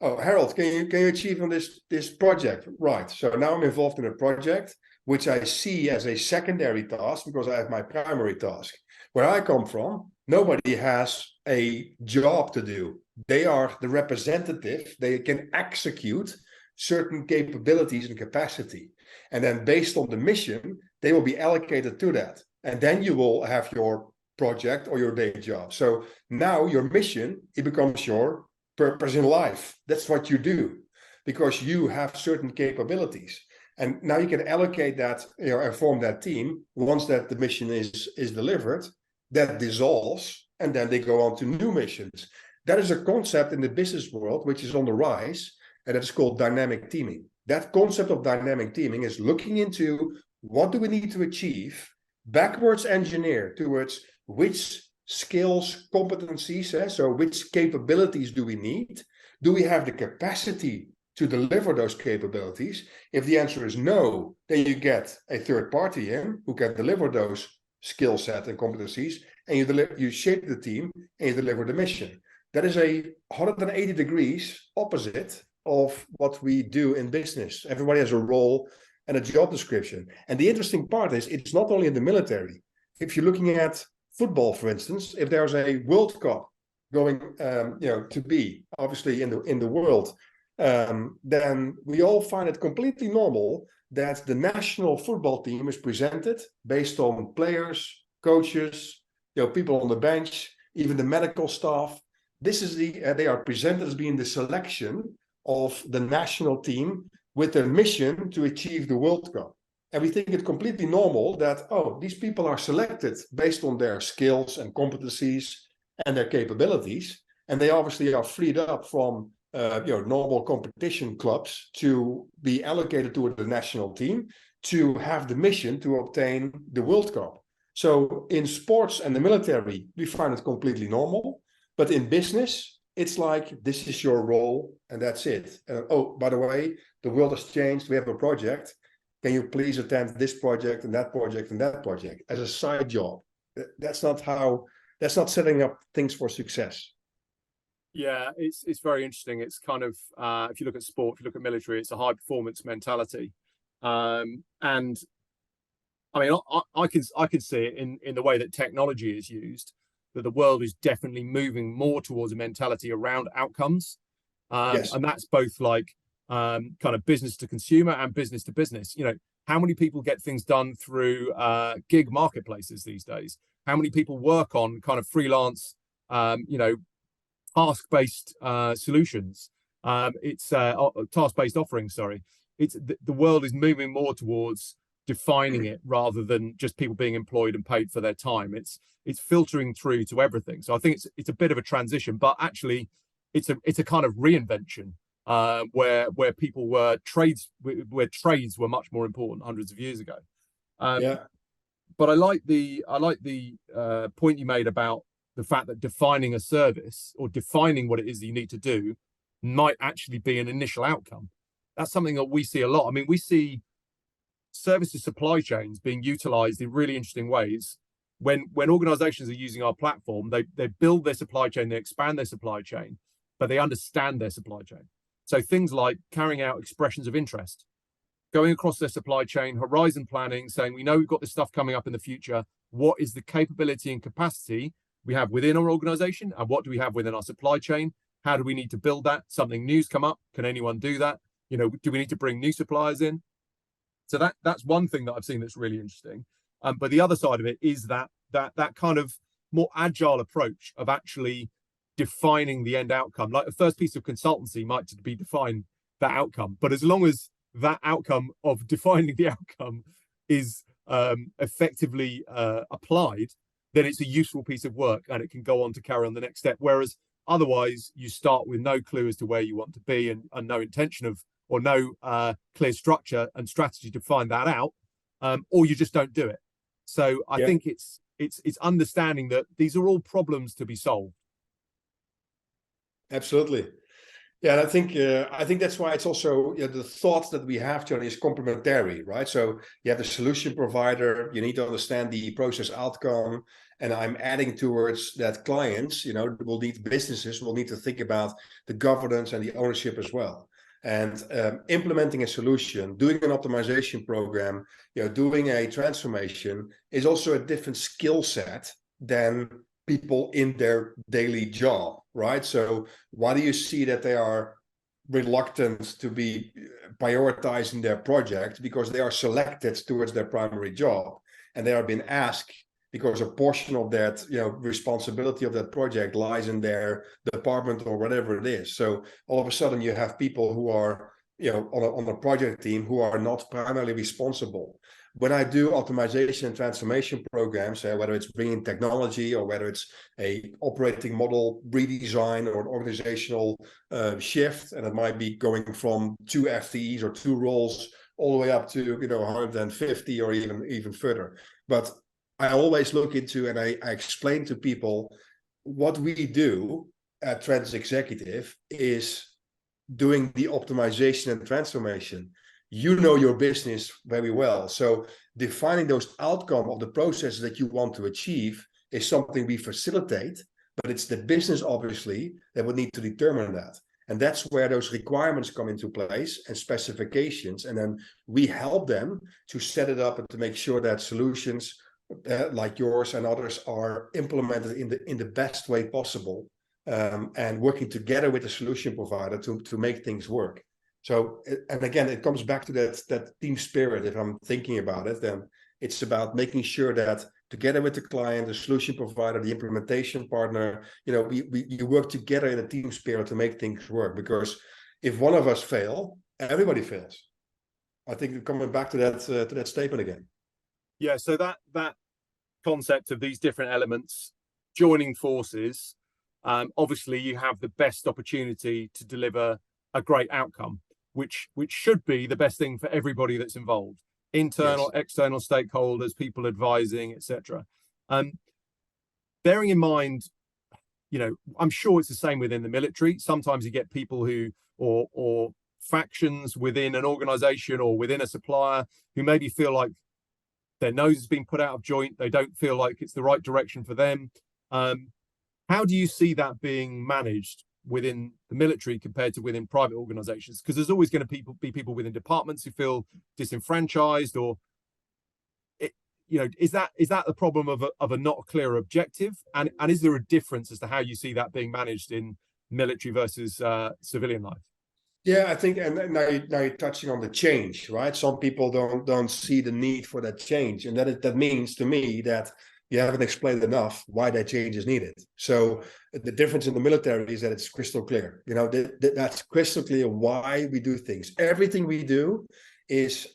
Harold, can you achieve on this project? Right. So now I'm involved in a project which I see as a secondary task because I have my primary task. Where I come from, nobody has a job to do. They are the representative. They can execute certain capabilities and capacity. And then based on the mission, they will be allocated to that. And then you will have your project or your day job. So now your mission, it becomes your purpose in life. That's what you do because you have certain capabilities. And now you can allocate that, and form that team. Once that the mission is delivered, that dissolves, and then they go on to new missions. That is a concept in the business world which is on the rise, and it's called dynamic teaming. That concept of dynamic teaming is looking into what do we need to achieve, backwards engineer towards which skills, competencies, so which capabilities do we need? Do we have the capacity to deliver those capabilities? If the answer is no, then you get a third party in who can deliver those skill set and competencies, and you shape the team and you deliver the mission. That is a 180 degrees opposite of what we do in business. Everybody has a role and a job description. And the interesting part is it's not only in the military. If you're looking at football, for instance, if there's a World Cup going to be obviously in the world, then we all find it completely normal that the national football team is presented based on players, coaches, people on the bench, even the medical staff. This is they are presented as being the selection of the national team with their mission to achieve the World Cup. And we think it's completely normal that, these people are selected based on their skills and competencies and their capabilities. And they obviously are freed up from normal competition clubs to be allocated to the national team to have the mission to obtain the World Cup. So in sports and the military, we find it completely normal. But in business, it's like, this is your role and that's it. By the way, the world has changed. We have a project. Can you please attend this project and that project and that project as a side job? That's not setting up things for success. Yeah, it's very interesting. It's kind of, if you look at sport, if you look at military, it's a high performance mentality. And I mean, I can see it in the way that technology is used, that the world is definitely moving more towards a mentality around outcomes. Yes. And that's both like kind of business to consumer and business to business. How many people get things done through gig marketplaces these days? How many people work on kind of freelance, task-based solutions? It's task-based offerings, sorry. It's the world is moving more towards defining it rather than just people being employed and paid for their time. It's filtering through to everything. So I think it's a bit of a transition, but actually it's a kind of reinvention where people were trades were much more important hundreds of years ago. But I like the point you made about the fact that defining a service or defining what it is that you need to do might actually be an initial outcome. That's something that we see a lot. I mean, we see services supply chains being utilized in really interesting ways. When organizations are using our platform, they build their supply chain, they expand their supply chain, but they understand their supply chain. So things like carrying out expressions of interest, going across their supply chain, horizon planning, saying, we know we've got this stuff coming up in the future. What is the capability and capacity we have within our organization, and what do we have within our supply chain? How do we need to build that? Something new's come up. Can anyone do that? Do we need to bring new suppliers in? So that's one thing that I've seen that's really interesting. But the other side of it is that kind of more agile approach of actually defining the end outcome. Like the first piece of consultancy might be define that outcome, but as long as that outcome of defining the outcome is effectively applied, then it's a useful piece of work and it can go on to carry on the next step. Whereas otherwise, you start with no clue as to where you want to be and no intention of, or no clear structure and strategy to find that out, or you just don't do it. So I think it's understanding that these are all problems to be solved. Absolutely. Yeah, and I think that's why it's also the thought that we have, Johnny, is complementary, right? So you have the solution provider, you need to understand the process outcome, and I'm adding towards that clients, businesses will need to think about the governance and the ownership as well. And implementing a solution, doing an optimization program, doing a transformation is also a different skill set than people in their daily job, right? So why do you see that they are reluctant to be prioritizing their project? Because they are selected towards their primary job, and they are being asked because a portion of that responsibility of that project lies in their department or whatever it is. So all of a sudden you have people who are on a project team who are not primarily responsible. When I do optimization and transformation programs, whether it's bringing technology or whether it's a operating model redesign or an organizational shift, and it might be going from 2 FTEs or 2 roles all the way up to 150 or even further. But I always look into and I explain to people what we do at TransExecutive is doing the optimization and transformation. You know your business very well. So defining those outcomes of the processes that you want to achieve is something we facilitate, but it's the business, obviously, that would need to determine that. And that's where those requirements come into place and specifications. And then we help them to set it up and to make sure that solutions like yours and others are implemented in the best way possible and working together with the solution provider to make things work. So, and again, it comes back to that team spirit. If I'm thinking about it, then it's about making sure that together with the client, the solution provider, the implementation partner, you work together in a team spirit to make things work. Because if one of us fail, everybody fails. I think coming back to that statement again. Yeah. So that concept of these different elements joining forces, obviously you have the best opportunity to deliver a great outcome, which should be the best thing for everybody that's involved. Internal, yes. External stakeholders, people advising, etc. Bearing in mind, I'm sure it's the same within the military. Sometimes you get people who, or factions within an organization or within a supplier who maybe feel like their nose has been put out of joint. They don't feel like it's the right direction for them. How do you see that being managed within the military compared to within private organizations? Because there's always going to be people within departments who feel disenfranchised, or is that the problem of a not clear objective? And is there a difference as to how you see that being managed in military versus civilian life? Yeah, I think, and now you're touching on the change, right? Some people don't see the need for that change, and that means to me that you haven't explained enough why that change is needed. So the difference in the military is that it's crystal clear. That's crystal clear why we do things. Everything we do is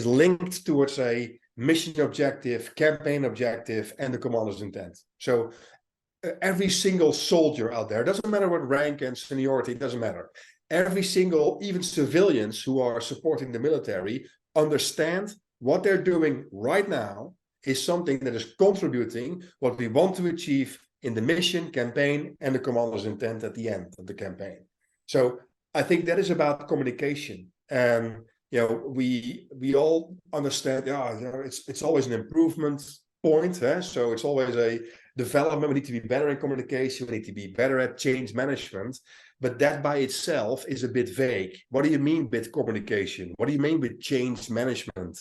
linked towards a mission objective, campaign objective, and the commander's intent. So every single soldier out there, doesn't matter what rank and seniority, it doesn't matter. Every single, even civilians who are supporting the military, understand what they're doing right now is something that is contributing what we want to achieve in the mission, campaign, and the commander's intent at the end of the campaign. So I think that is about communication. And we all understand, it's always an improvement point. So it's always a development. We need to be better in communication. We need to be better at change management. But that by itself is a bit vague. What do you mean with communication? What do you mean with change management?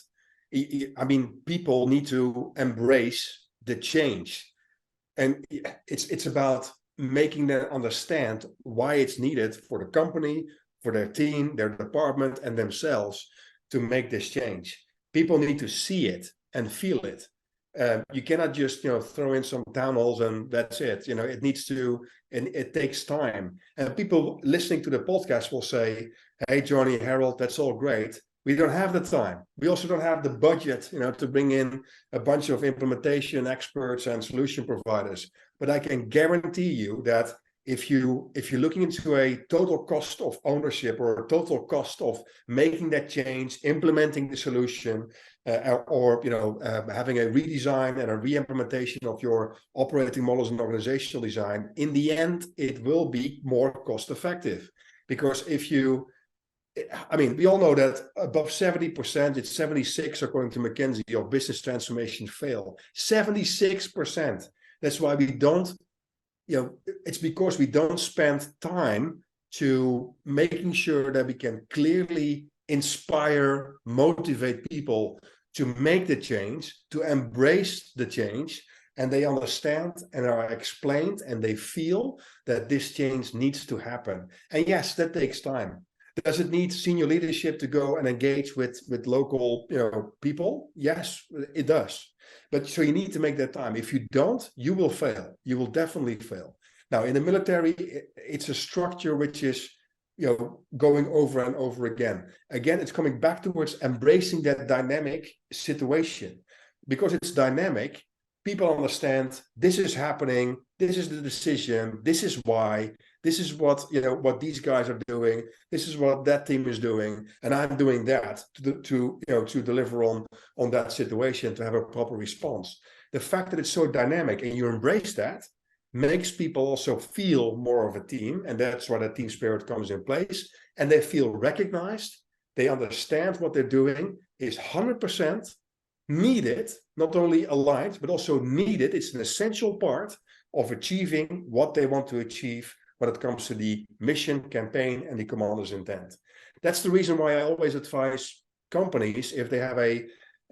I mean, people need to embrace the change. And it's about making them understand why it's needed for the company, for their team, their department, and themselves to make this change. People need to see it and feel it. You cannot just throw in some town halls and that's it. It needs to, and it takes time. And people listening to the podcast will say, "Hey, Johnny, Harold, that's all great. We don't have the time. We also don't have the budget, to bring in a bunch of implementation experts and solution providers. But I can guarantee you that if you're looking into a total cost of ownership or a total cost of making that change, implementing the solution, or having a redesign and a re-implementation of your operating models and organizational design, in the end, it will be more cost effective. Because we all know that above 70%, it's 76 according to McKinsey, of business transformation fail. 76%. That's why we don't, it's because we don't spend time to making sure that we can clearly inspire, motivate people to make the change, to embrace the change, and they understand and are explained and they feel that this change needs to happen. And yes, that takes time. Does it need senior leadership to go and engage with local people? Yes, it does. But so you need to make that time. If you don't, you will fail. You will definitely fail. Now, in the military, it's a structure which is going over and over again. Again, it's coming back towards embracing that dynamic situation. Because it's dynamic, people understand this is happening, this is the decision, this is why, this is what these guys are doing, this is what that team is doing, and I'm doing that to deliver on that situation, to have a proper response. The fact that it's so dynamic and you embrace that makes people also feel more of a team, and that's why the team spirit comes in place, and they feel recognized, they understand what they're doing is 100% needed, not only aligned, but also needed. It's an essential part of achieving what they want to achieve when it comes to the mission, campaign, and the commander's intent. That's the reason why I always advise companies, if they have an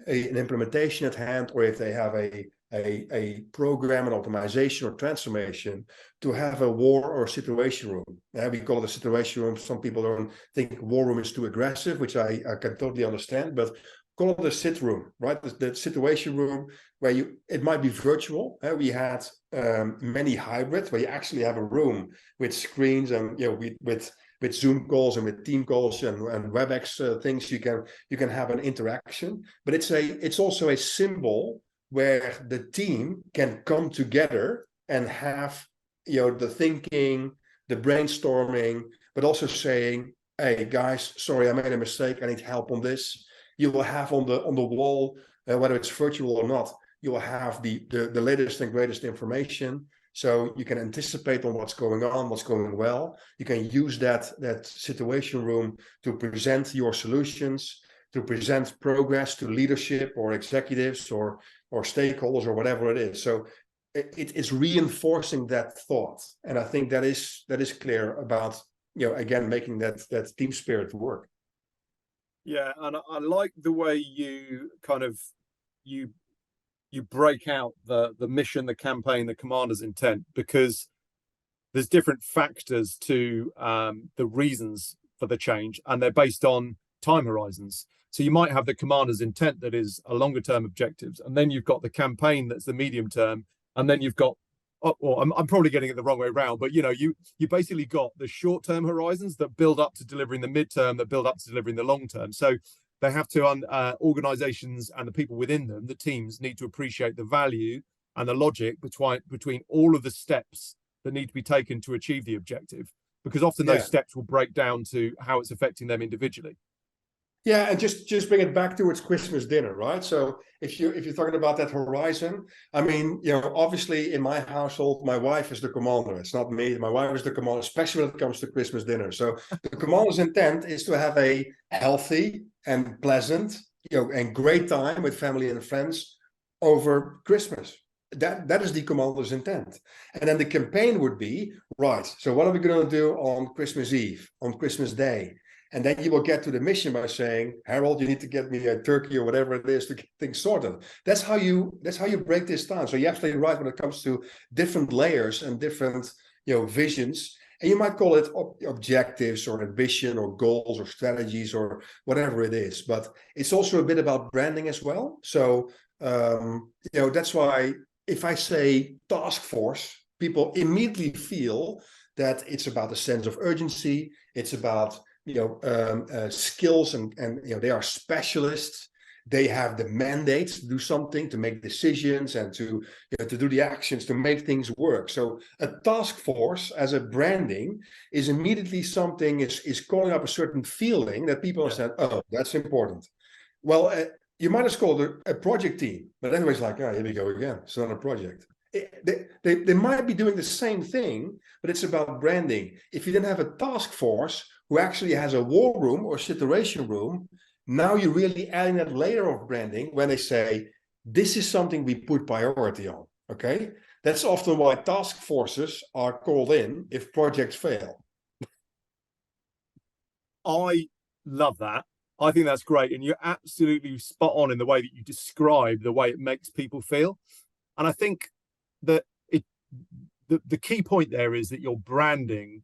implementation at hand, or if they have a a program, an optimization or transformation, to have a war or situation room. We call it a situation room. Some people don't think war room is too aggressive, which I can totally understand, but call it a sit room, right? The situation room where it might be virtual. We had many hybrids where you actually have a room with screens and with Zoom calls and with team calls and WebEx things. You can have an interaction, but it's also a symbol where the team can come together and have the thinking, the brainstorming, but also saying, hey guys, sorry, I made a mistake, I need help on this. You will have on the wall, whether it's virtual or not, you will have the latest and greatest information, so you can anticipate on what's going on, what's going well. You can use that situation room to present your solutions, to present progress to leadership or executives or stakeholders or whatever it is. So it is reinforcing that thought, and I think that is clear about again making that team spirit work. Yeah, and I like the way you kind of you break out the mission, the campaign, the commander's intent, because there's different factors to the reasons for the change, and they're based on time horizons. So you might have the commander's intent that is a longer term objectives, and then you've got the campaign that's the medium term, and then you've got, or I'm probably getting it the wrong way around, but you basically got the short term horizons that build up to delivering the midterm, that build up to delivering the long term. So they have to, organizations and the people within them, the teams, need to appreciate the value and the logic between all of the steps that need to be taken to achieve the objective, because often those steps will break down to how it's affecting them individually. Yeah, and just bring it back towards Christmas dinner, right? So if you're talking about that horizon, I mean, obviously in my household, my wife is the commander. It's not me. My wife is the commander, especially when it comes to Christmas dinner. So the commander's intent is to have a healthy and pleasant, and great time with family and friends over Christmas. That is the commander's intent. And then the campaign would be, right, so what are we going to do on Christmas Eve, on Christmas Day? And then you will get to the mission by saying, Harold, you need to get me a turkey or whatever it is to get things sorted. That's how you break this down. So you're absolutely right when it comes to different layers and different visions. And you might call it objectives or ambition or goals or strategies or whatever it is. But it's also a bit about branding as well. So that's why if I say task force, people immediately feel that it's about a sense of urgency. It's about skills and they are specialists. They have the mandates to do something, to make decisions, and to do the actions to make things work. So a task force as a branding is immediately something is calling up a certain feeling that people understand. Oh, that's important. Well, you might as call it a project team, but anyways, like, oh, here we go again. It's not a project. They might be doing the same thing, but it's about branding. If you then have a task force who actually has a war room or situation room, now you're really adding that layer of branding when they say, this is something we put priority on, okay? That's often why task forces are called in if projects fail. I love that. I think that's great. And you're absolutely spot on in the way that you describe the way it makes people feel. And I think that the key point there is that you're branding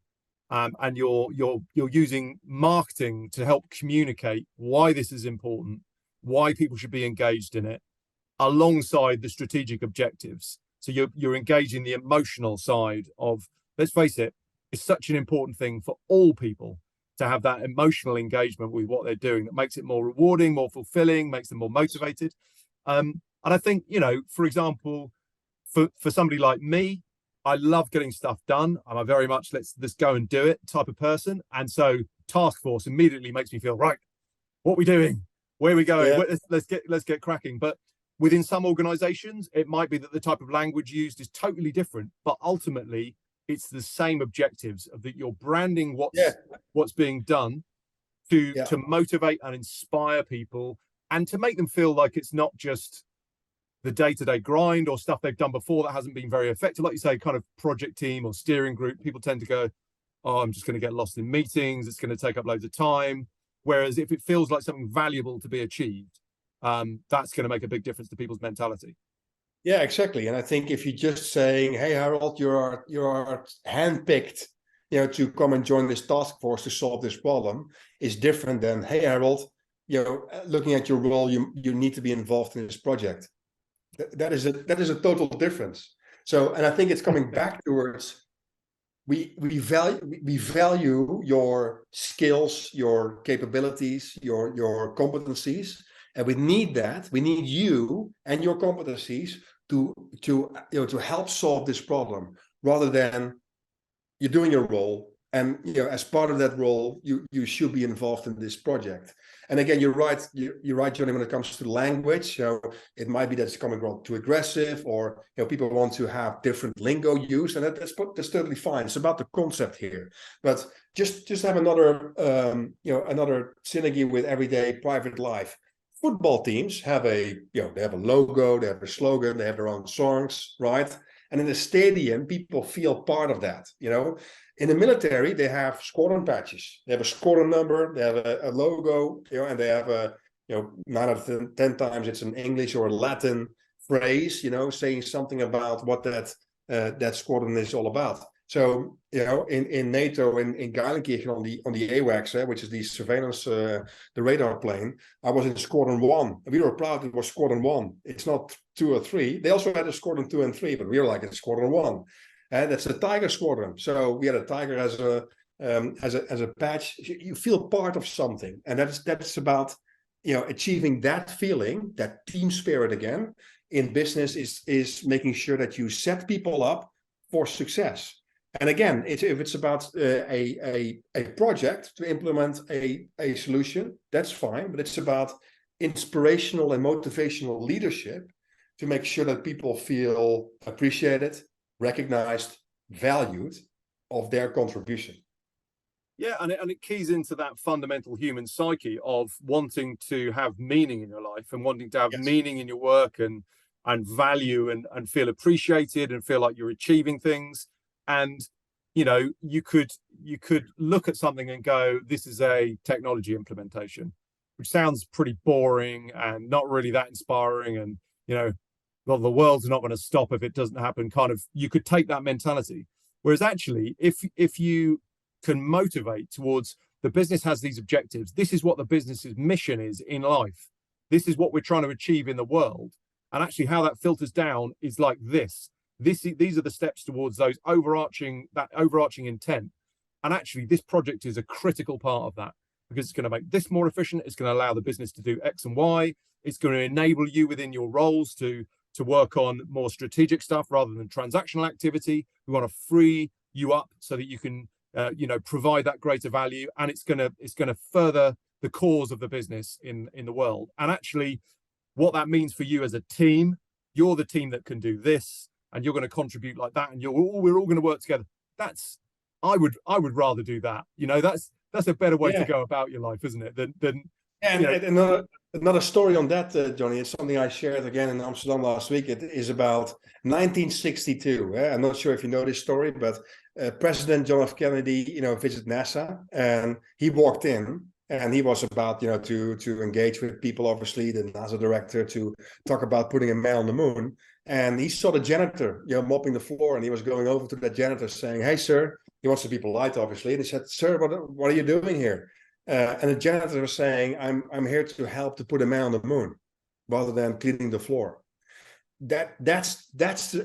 and you're using marketing to help communicate why this is important, why people should be engaged in it, alongside the strategic objectives. So you're engaging the emotional side of, let's face it, it's such an important thing for all people to have that emotional engagement with what they're doing that makes it more rewarding, more fulfilling, makes them more motivated. And I think, for example, for somebody like me, I love getting stuff done. I'm a very much let's go and do it type of person. And so task force immediately makes me feel, right, what are we doing? Where are we going? Yeah. Let's get cracking. But within some organizations, it might be that the type of language used is totally different, but ultimately it's the same objectives of that you're branding what's being done to motivate and inspire people and to make them feel like it's not just the day-to-day grind or stuff they've done before that hasn't been very effective. Like you say, kind of project team or steering group, people tend to go, oh, I'm just going to get lost in meetings. It's going to take up loads of time. Whereas if it feels like something valuable to be achieved, that's going to make a big difference to people's mentality. Yeah, exactly. And I think if you're just saying, "Hey, Harold, you are handpicked, to come and join this task force to solve this problem," is different than, "Hey, Harold, looking at your role, you need to be involved in this project." That is a total difference. So, and I think it's coming back towards we value your skills, your capabilities, your competencies, and we need that. We need you and your competencies to help solve this problem, rather than you're doing your role, and as part of that role you should be involved in this project. And again, you're right, Johnny, when it comes to language. It might be that it's coming wrong too aggressive, or people want to have different lingo used, and that's totally fine. It's about the concept here. But just have another synergy with everyday private life. Football teams have they have a logo, they have a slogan, they have their own songs, right? And in the stadium, people feel part of that. In the military, they have squadron patches. They have a squadron number, they have a logo, and they have 9 out of 10 times it's an English or a Latin phrase, saying something about what that squadron is all about. So, in NATO, in Geilenkirchen on the AWACS, which is the surveillance, the radar plane, I was in Squadron 1. We were proud it was Squadron 1. It's not 2 or 3. They also had a Squadron 2 and 3, but we were like in Squadron 1. And that's the Tiger Squadron. So we had a tiger as a patch. You feel part of something, and that's about achieving that feeling, that team spirit again. In business is making sure that you set people up for success. And again, if it's about a project to implement a solution, that's fine. But it's about inspirational and motivational leadership to make sure that people feel appreciated, recognized, valued of their contribution. Yeah, and it keys into that fundamental human psyche of wanting to have meaning in your life, and wanting to have meaning in your work, and value, and feel appreciated, and feel like you're achieving things. And you could look at something and go, this is a technology implementation, which sounds pretty boring and not really that inspiring, and well, the world's not going to stop if it doesn't happen. Kind of, you could take that mentality. Whereas actually, if you can motivate towards, the business has these objectives, this is what the business's mission is in life, this is what we're trying to achieve in the world, and actually how that filters down is like this. These are the steps towards that overarching intent. And actually, this project is a critical part of that, because it's going to make this more efficient. It's going to allow the business to do X and Y. It's going to enable you within your roles to work on more strategic stuff rather than transactional activity. We want to free you up so that you can, provide that greater value, and it's going to further the cause of the business in the world. And actually, what that means for you as a team, you're the team that can do this, and you're going to contribute like that, and we're all going to work together. I would rather do that. That's a better way to go about your life, isn't it? Than another story on that, Johnny. It's something I shared again in Amsterdam last week. It is about 1962. I'm not sure if you know this story, but President John F. Kennedy, visited NASA, and he walked in, and he was about, to engage with people, obviously, the NASA director, to talk about putting a man on the moon. And he saw the janitor, mopping the floor, and he was going over to that janitor saying, "Hey, sir," he wants to be polite, obviously. And he said, "Sir, what are you doing here?" And the janitor was saying, I'm here to help to put a man on the moon, rather than cleaning the floor. That's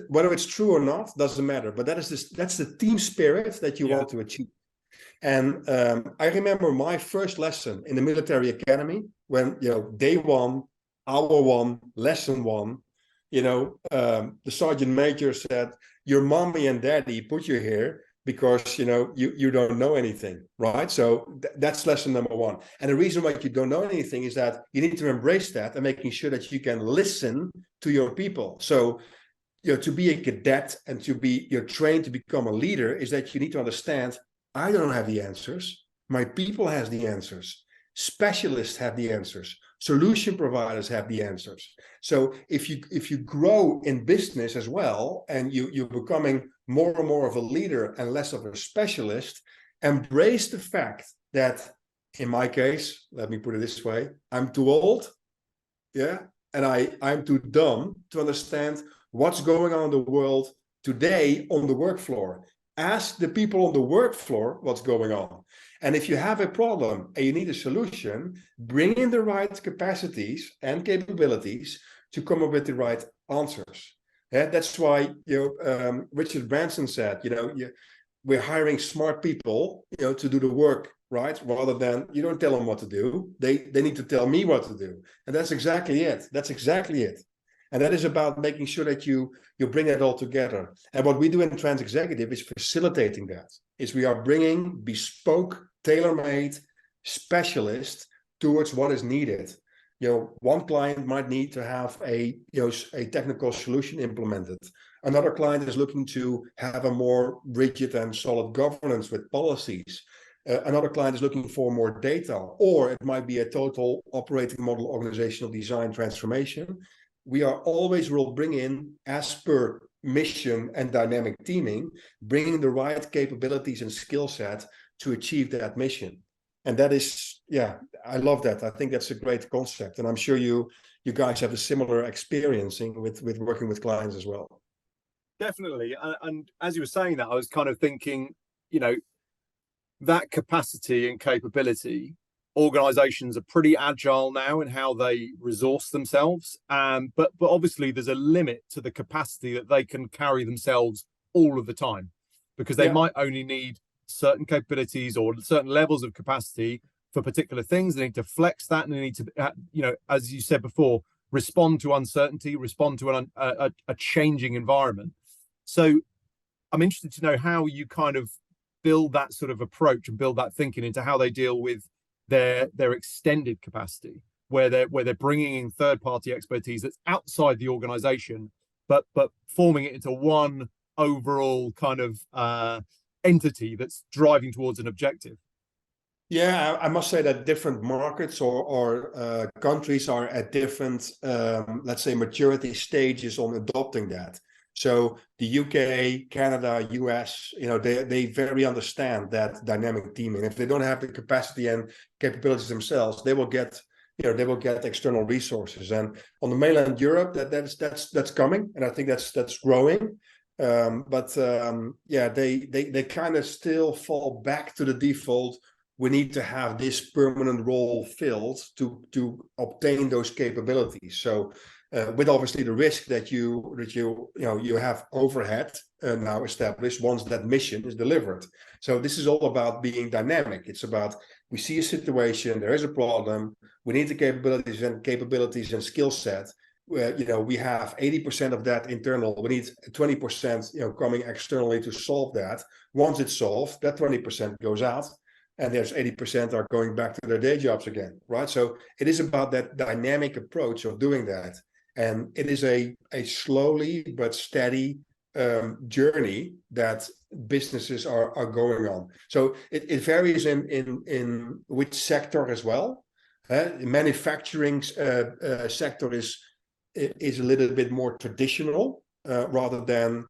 whether it's true or not doesn't matter, but that's the team spirit that you want to achieve. And I remember my first lesson in the military academy, when day 1, hour 1, lesson 1. The sergeant major said, "Your mommy and daddy put you here because you don't know anything," right? So that's lesson number 1. And the reason why you don't know anything is that you need to embrace that, and making sure that you can listen to your people. So to be a cadet and to be trained to become a leader is that you need to understand, I don't have the answers, my people has the answers, specialists have the answers, solution providers have the answers. So if you grow in business as well, and you're becoming more and more of a leader and less of a specialist, embrace the fact that, in my case, let me put it this way, I'm too old, and I'm too dumb to understand what's going on in the world today on the work floor. Ask the people on the work floor what's going on. And if you have a problem and you need a solution, bring in the right capacities and capabilities to come up with the right answers. Yeah, that's why Richard Branson said, we're hiring smart people, to do the work, right? Rather than you don't tell them what to do. They need to tell me what to do. And that's exactly it. That's exactly it. And that is about making sure that you bring it all together. And what we do in TransExecutive is facilitating that. Is we are bringing bespoke, tailor-made specialists towards what is needed. One client might need to have a technical solution implemented. Another client is looking to have a more rigid and solid governance with policies. Another client is looking for more data, or it might be a total operating model organizational design transformation. We will bring in, as per mission and dynamic teaming, bringing the right capabilities and skill set to achieve that mission. And that is, I love that. I think that's a great concept. And I'm sure you guys have a similar experiencing with working with clients as well. Definitely. And as you were saying that, I was kind of thinking, that capacity and capability, organizations are pretty agile now in how they resource themselves. But obviously there's a limit to the capacity that they can carry themselves all of the time, because they might only need certain capabilities or certain levels of capacity for particular things. They need to flex that, and they need to, as you said before, respond to uncertainty, respond to a changing environment. So I'm interested to know how you kind of build that sort of approach and build that thinking into how they deal with their extended capacity, where they're bringing in third-party expertise that's outside the organization, but forming it into one overall kind of entity that's driving towards an objective. Yeah, I must say that different markets or countries are at different, let's say, maturity stages on adopting that. So the UK, Canada, US, they very understand that dynamic teaming. If they don't have the capacity and capabilities themselves, they will get external resources. And on the mainland Europe, that's coming, and I think that's growing. They kind of still fall back to the default. We need to have this permanent role filled to obtain those capabilities. So with obviously the risk that you have overhead now established once that mission is delivered. So this is all about being dynamic. It's about, we see a situation, there is a problem, we need the capabilities and skill set. Where we have 80% of that internal, we need 20% coming externally to solve that. Once it's solved, that 20% goes out, and there's 80% are going back to their day jobs again, right? So it is about that dynamic approach of doing that. And it is a slowly but steady journey that businesses are going on. So it varies in which sector as well. Manufacturing sector is a little bit more traditional, rather than,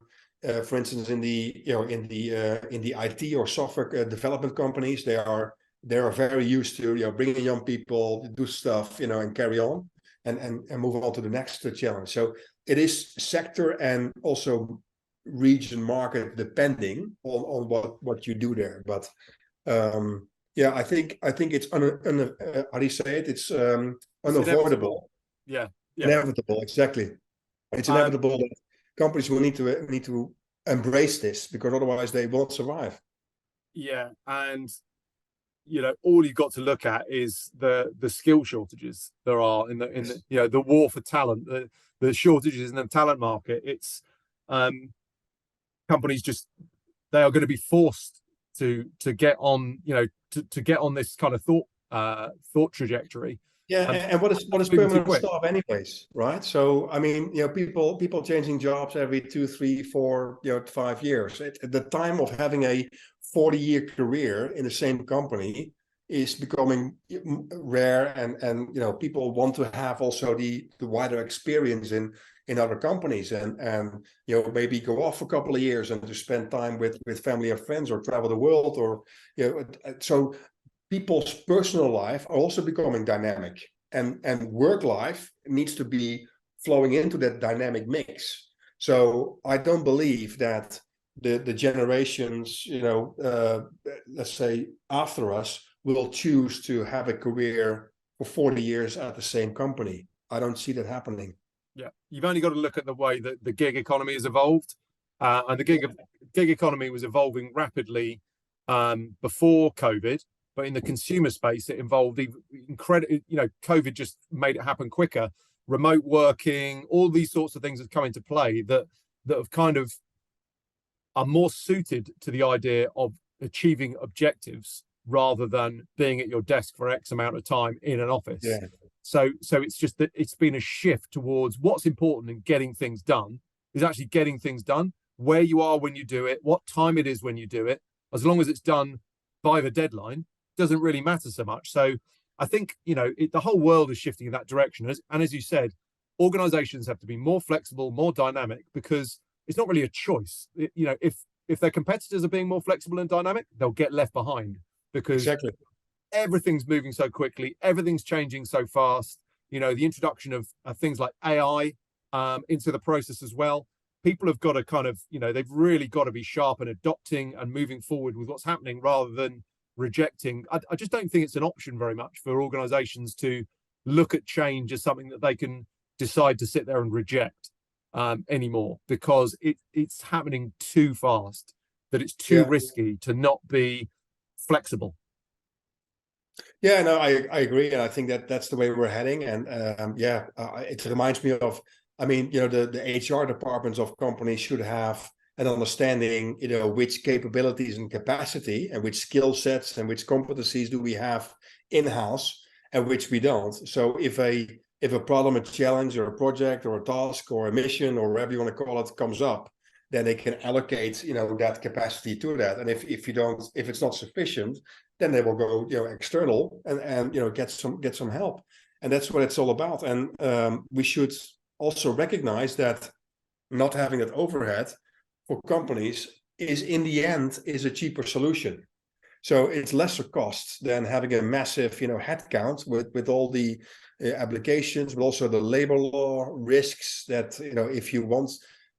for instance, in the IT or software development companies. They are very used to bringing young people, do stuff, and carry on. And move on to the next challenge. So it is sector and also region, market depending on what you do there. But I think it's how do you say it? It's unavoidable. Yeah. Inevitable, exactly. It's inevitable that companies will need to embrace this, because otherwise they won't survive. Yeah, and all you've got to look at is the skill shortages there are in the the war for talent, the shortages in the talent market. It's companies they are going to be forced to get on to get on this kind of thought trajectory. Yeah, and what is permanent staff anyways, right? So I mean, people changing jobs every 2, 3, 4, 5 years. At the time of having a 40-year career in the same company is becoming rare, and people want to have also the wider experience in other companies, and maybe go off a couple of years and to spend time with family and friends, or travel the world, or so people's personal life are also becoming dynamic, and work life needs to be flowing into that dynamic mix. So I don't believe that the generations, let's say after us, will choose to have a career for 40 years at the same company. I don't see that happening. Yeah, you've only got to look at the way that the gig economy has evolved, and the gig economy was evolving rapidly before COVID, but in the consumer space, it involved incredible. COVID just made it happen quicker. Remote working, all these sorts of things have come into play that have kind of are more suited to the idea of achieving objectives rather than being at your desk for X amount of time in an office. Yeah. So it's just that it's been a shift towards what's important in getting things done is actually getting things done, where you are when you do it, what time it is when you do it, as long as it's done by the deadline, doesn't really matter so much. So I think, the whole world is shifting in that direction. And as you said, organizations have to be more flexible, more dynamic, because it's not really a choice. If their competitors are being more flexible and dynamic, they'll get left behind because Exactly. everything's moving so quickly, everything's changing so fast. The introduction of things like AI into the process as well. People have got to kind of, they've really got to be sharp and adopting and moving forward with what's happening rather than rejecting. I just don't think it's an option very much for organizations to look at change as something that they can decide to sit there and reject anymore, because it's happening too fast, that it's too risky to not be flexible. Yeah, no, I agree, and I think that's the way we're heading. And it reminds me of, the HR departments of companies should have an understanding, which capabilities and capacity and which skill sets and which competencies do we have in-house and which we don't. So if a problem, a challenge, or a project, or a task, or a mission, or whatever you want to call it, comes up, then they can allocate, that capacity to that. And if it's not sufficient, then they will go, external and get some help. And that's what it's all about. And we should also recognize that not having that overhead for companies is in the end is a cheaper solution. So it's lesser costs than having a massive, headcount with all the applications, but also the labor law risks that, if you want,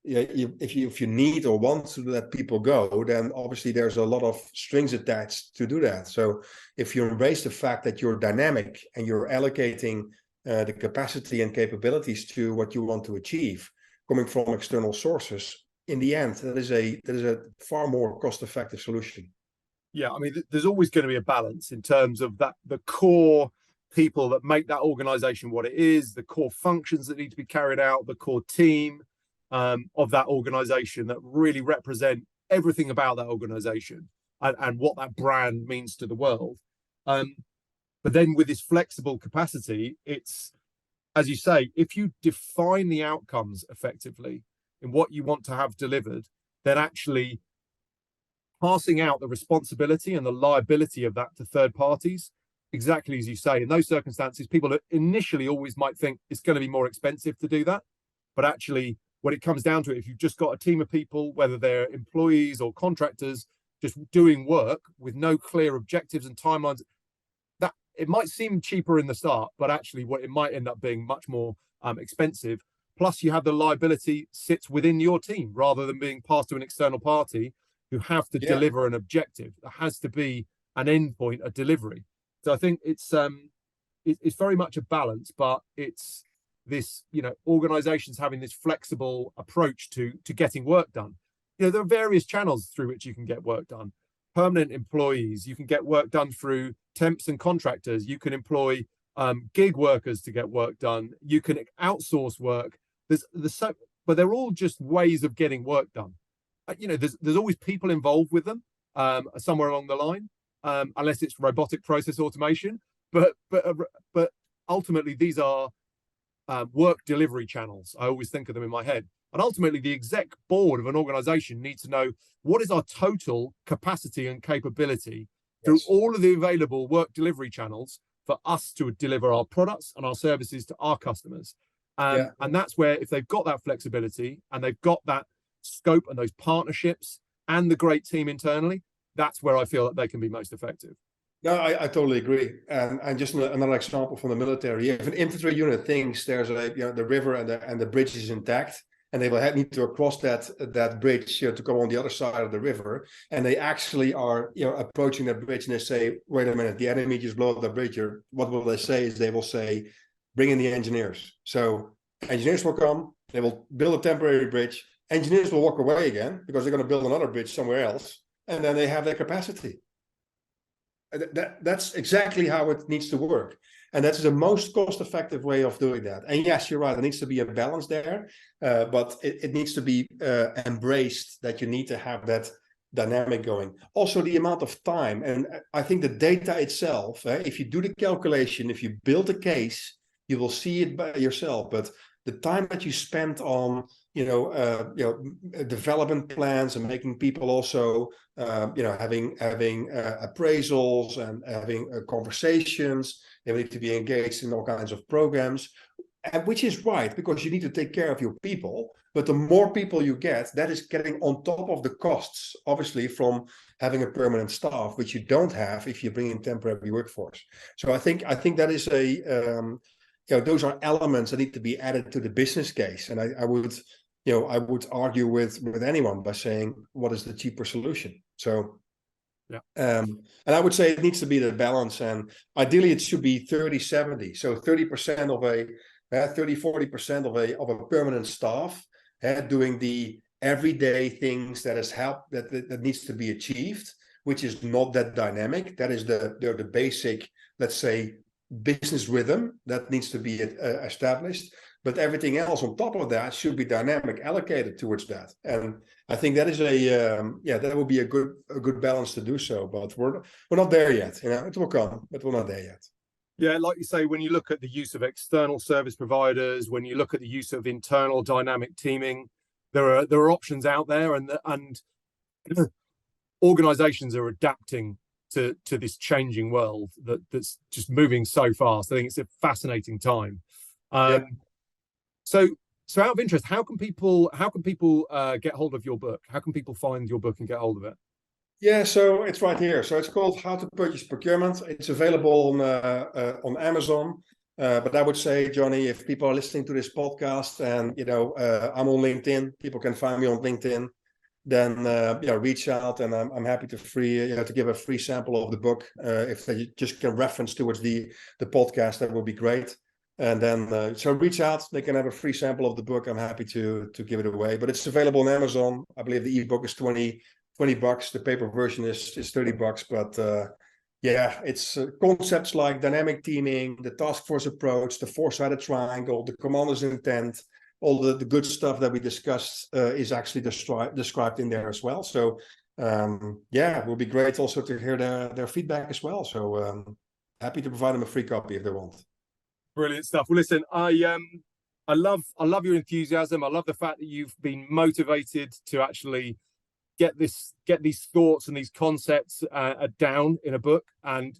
if you need or want to let people go, then obviously there's a lot of strings attached to do that. So if you embrace the fact that you're dynamic and you're allocating the capacity and capabilities to what you want to achieve, coming from external sources, in the end, that is a far more cost-effective solution. Yeah, there's always going to be a balance in terms of that, the core people that make that organization what it is, the core functions that need to be carried out, the core team of that organization that really represent everything about that organization and what that brand means to the world. But then with this flexible capacity, it's, as you say, if you define the outcomes effectively in what you want to have delivered, then actually passing out the responsibility and the liability of that to third parties, exactly as you say, in those circumstances, people initially always might think it's going to be more expensive to do that. But actually, when it comes down to it, if you've just got a team of people, whether they're employees or contractors, just doing work with no clear objectives and timelines, that it might seem cheaper in the start, but actually what it might end up being much more expensive. Plus, you have the liability sits within your team rather than being passed to an external party who have to deliver an objective. There has to be an endpoint, a delivery. So I think it's very much a balance, but it's this, organizations having this flexible approach to getting work done. There are various channels through which you can get work done. Permanent employees, you can get work done through temps and contractors. You can employ gig workers to get work done. You can outsource work. But they're all just ways of getting work done. There's always people involved with them somewhere along the line, unless it's robotic process automation. But ultimately, these are work delivery channels. I always think of them in my head. And ultimately, the exec board of an organization needs to know what is our total capacity and capability through all of the available work delivery channels for us to deliver our products and our services to our customers. And that's where, if they've got that flexibility and they've got that scope and those partnerships and the great team internally, that's where I feel that they can be most effective. No, I totally agree. And just another example from the military. If an infantry unit thinks there's the river and the bridge is intact, and they will need to cross that bridge to go on the other side of the river. And they actually are approaching that bridge, and they say, "Wait a minute, the enemy just blew up the bridge." Or what will they say is they will say, "Bring in the engineers." So engineers will come, they will build a temporary bridge. Engineers will walk away again because they're going to build another bridge somewhere else, and then they have their capacity. That's exactly how it needs to work. And that's the most cost-effective way of doing that. And yes, you're right, there needs to be a balance there, but it needs to be embraced that you need to have that dynamic going. Also, the amount of time, and I think the data itself, if you do the calculation, if you build a case, you will see it by yourself. But the time that you spend on development plans and making people also having appraisals and having conversations, they need to be engaged in all kinds of programs, which is right, because you need to take care of your people. But the more people you get, that is getting on top of the costs, obviously, from having a permanent staff, which you don't have if you bring in temporary workforce. So I think that is those are elements that need to be added to the business case. And I would argue with anyone by saying, what is the cheaper solution? So, yeah. And I would say it needs to be the balance, and ideally it should be 30-70. So 30% of 40% of a permanent staff doing the everyday things that needs to be achieved, which is not that dynamic. That is the basic, let's say, business rhythm that needs to be established. But everything else on top of that should be dynamic, allocated towards that. And I think that is that will be a good balance to do so. But we're not there yet. It will come, but we're not there yet. Yeah, like you say, when you look at the use of external service providers, when you look at the use of internal dynamic teaming, there are options out there, and organizations are adapting to this changing world that's just moving so fast. I think it's a fascinating time. So out of interest, how can people get hold of your book? How can people find your book and get hold of it? Yeah, so it's right here. So it's called How to Purchase Procurement. It's available on Amazon. But I would say, Johnny, if people are listening to this podcast and I'm on LinkedIn, people can find me on LinkedIn. Then reach out, and I'm happy to give a free sample of the book. If they just can reference towards the podcast, that would be great. And then so reach out, they can have a free sample of the book. I'm happy to give it away. But it's available on Amazon. I believe the ebook is $20. The paper version is $30. But it's concepts like dynamic teaming, the task force approach, the four-sided triangle, the commander's intent. All the good stuff that we discussed is actually described in there as well. So it will be great also to hear their feedback as well. So happy to provide them a free copy if they want. Brilliant stuff. Well, listen, I love your enthusiasm. I love the fact that you've been motivated to actually get these thoughts and these concepts down in a book. And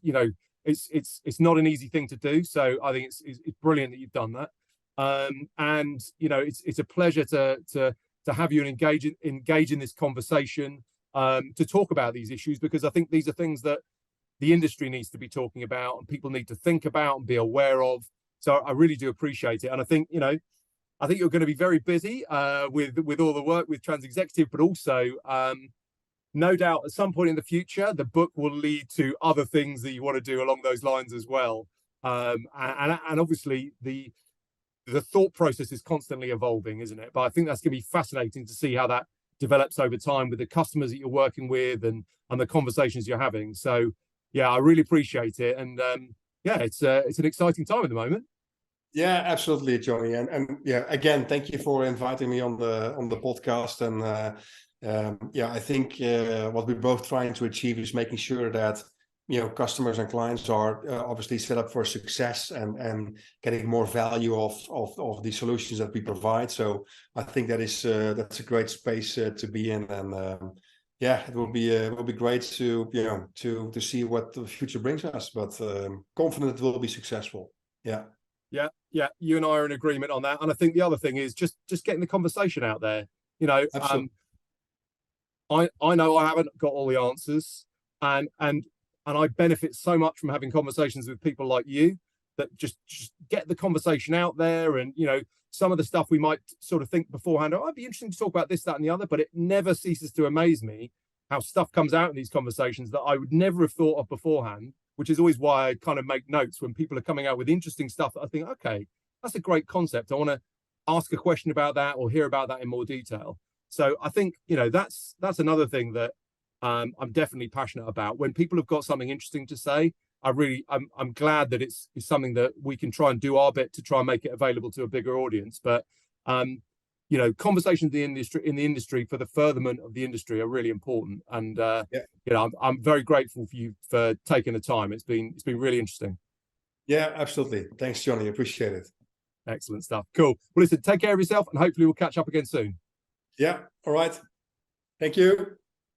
it's not an easy thing to do. So I think it's brilliant that you've done that. And it's a pleasure to have you engage in this conversation, to talk about these issues, because I think these are things that the industry needs to be talking about and people need to think about and be aware of. So I really do appreciate it. And I think you're going to be very busy with all the work with TransExecutive, but also no doubt at some point in the future the book will lead to other things that you want to do along those lines as well. And obviously the thought process is constantly evolving, isn't it? But I think that's going to be fascinating to see how that develops over time with the customers that you're working with and the conversations you're having. So yeah, I really appreciate it. And it's an exciting time at the moment. Yeah, absolutely, Johnny. And again, thank you for inviting me on the podcast. And I think what we're both trying to achieve is making sure that customers and clients are obviously set up for success and getting more value of the solutions that we provide. So I think that's a great space to be in, and it will be great to see what the future brings us. But confident it will be successful. Yeah. You and I are in agreement on that. And I think the other thing is just getting the conversation out there. Absolutely. I know I haven't got all the answers, and I benefit so much from having conversations with people like you that just get the conversation out there. And some of the stuff we might sort of think beforehand, oh, it'd be interesting to talk about this, that, and the other, but it never ceases to amaze me how stuff comes out in these conversations that I would never have thought of beforehand, which is always why I kind of make notes when people are coming out with interesting stuff that I think, okay, that's a great concept. I want to ask a question about that or hear about that in more detail. So I think, you know, that's another thing that I'm definitely passionate about. When people have got something interesting to say, I'm glad that it's something that we can try and do our bit to try and make it available to a bigger audience. But you know, conversations in the industry for the furtherment of the industry are really important. And you know, I'm very grateful for you for taking the time. It's been really interesting. Yeah, absolutely. Thanks, Johnny. Appreciate it. Excellent stuff. Cool. Well, listen, take care of yourself, and hopefully we'll catch up again soon. Yeah. All right. Thank you.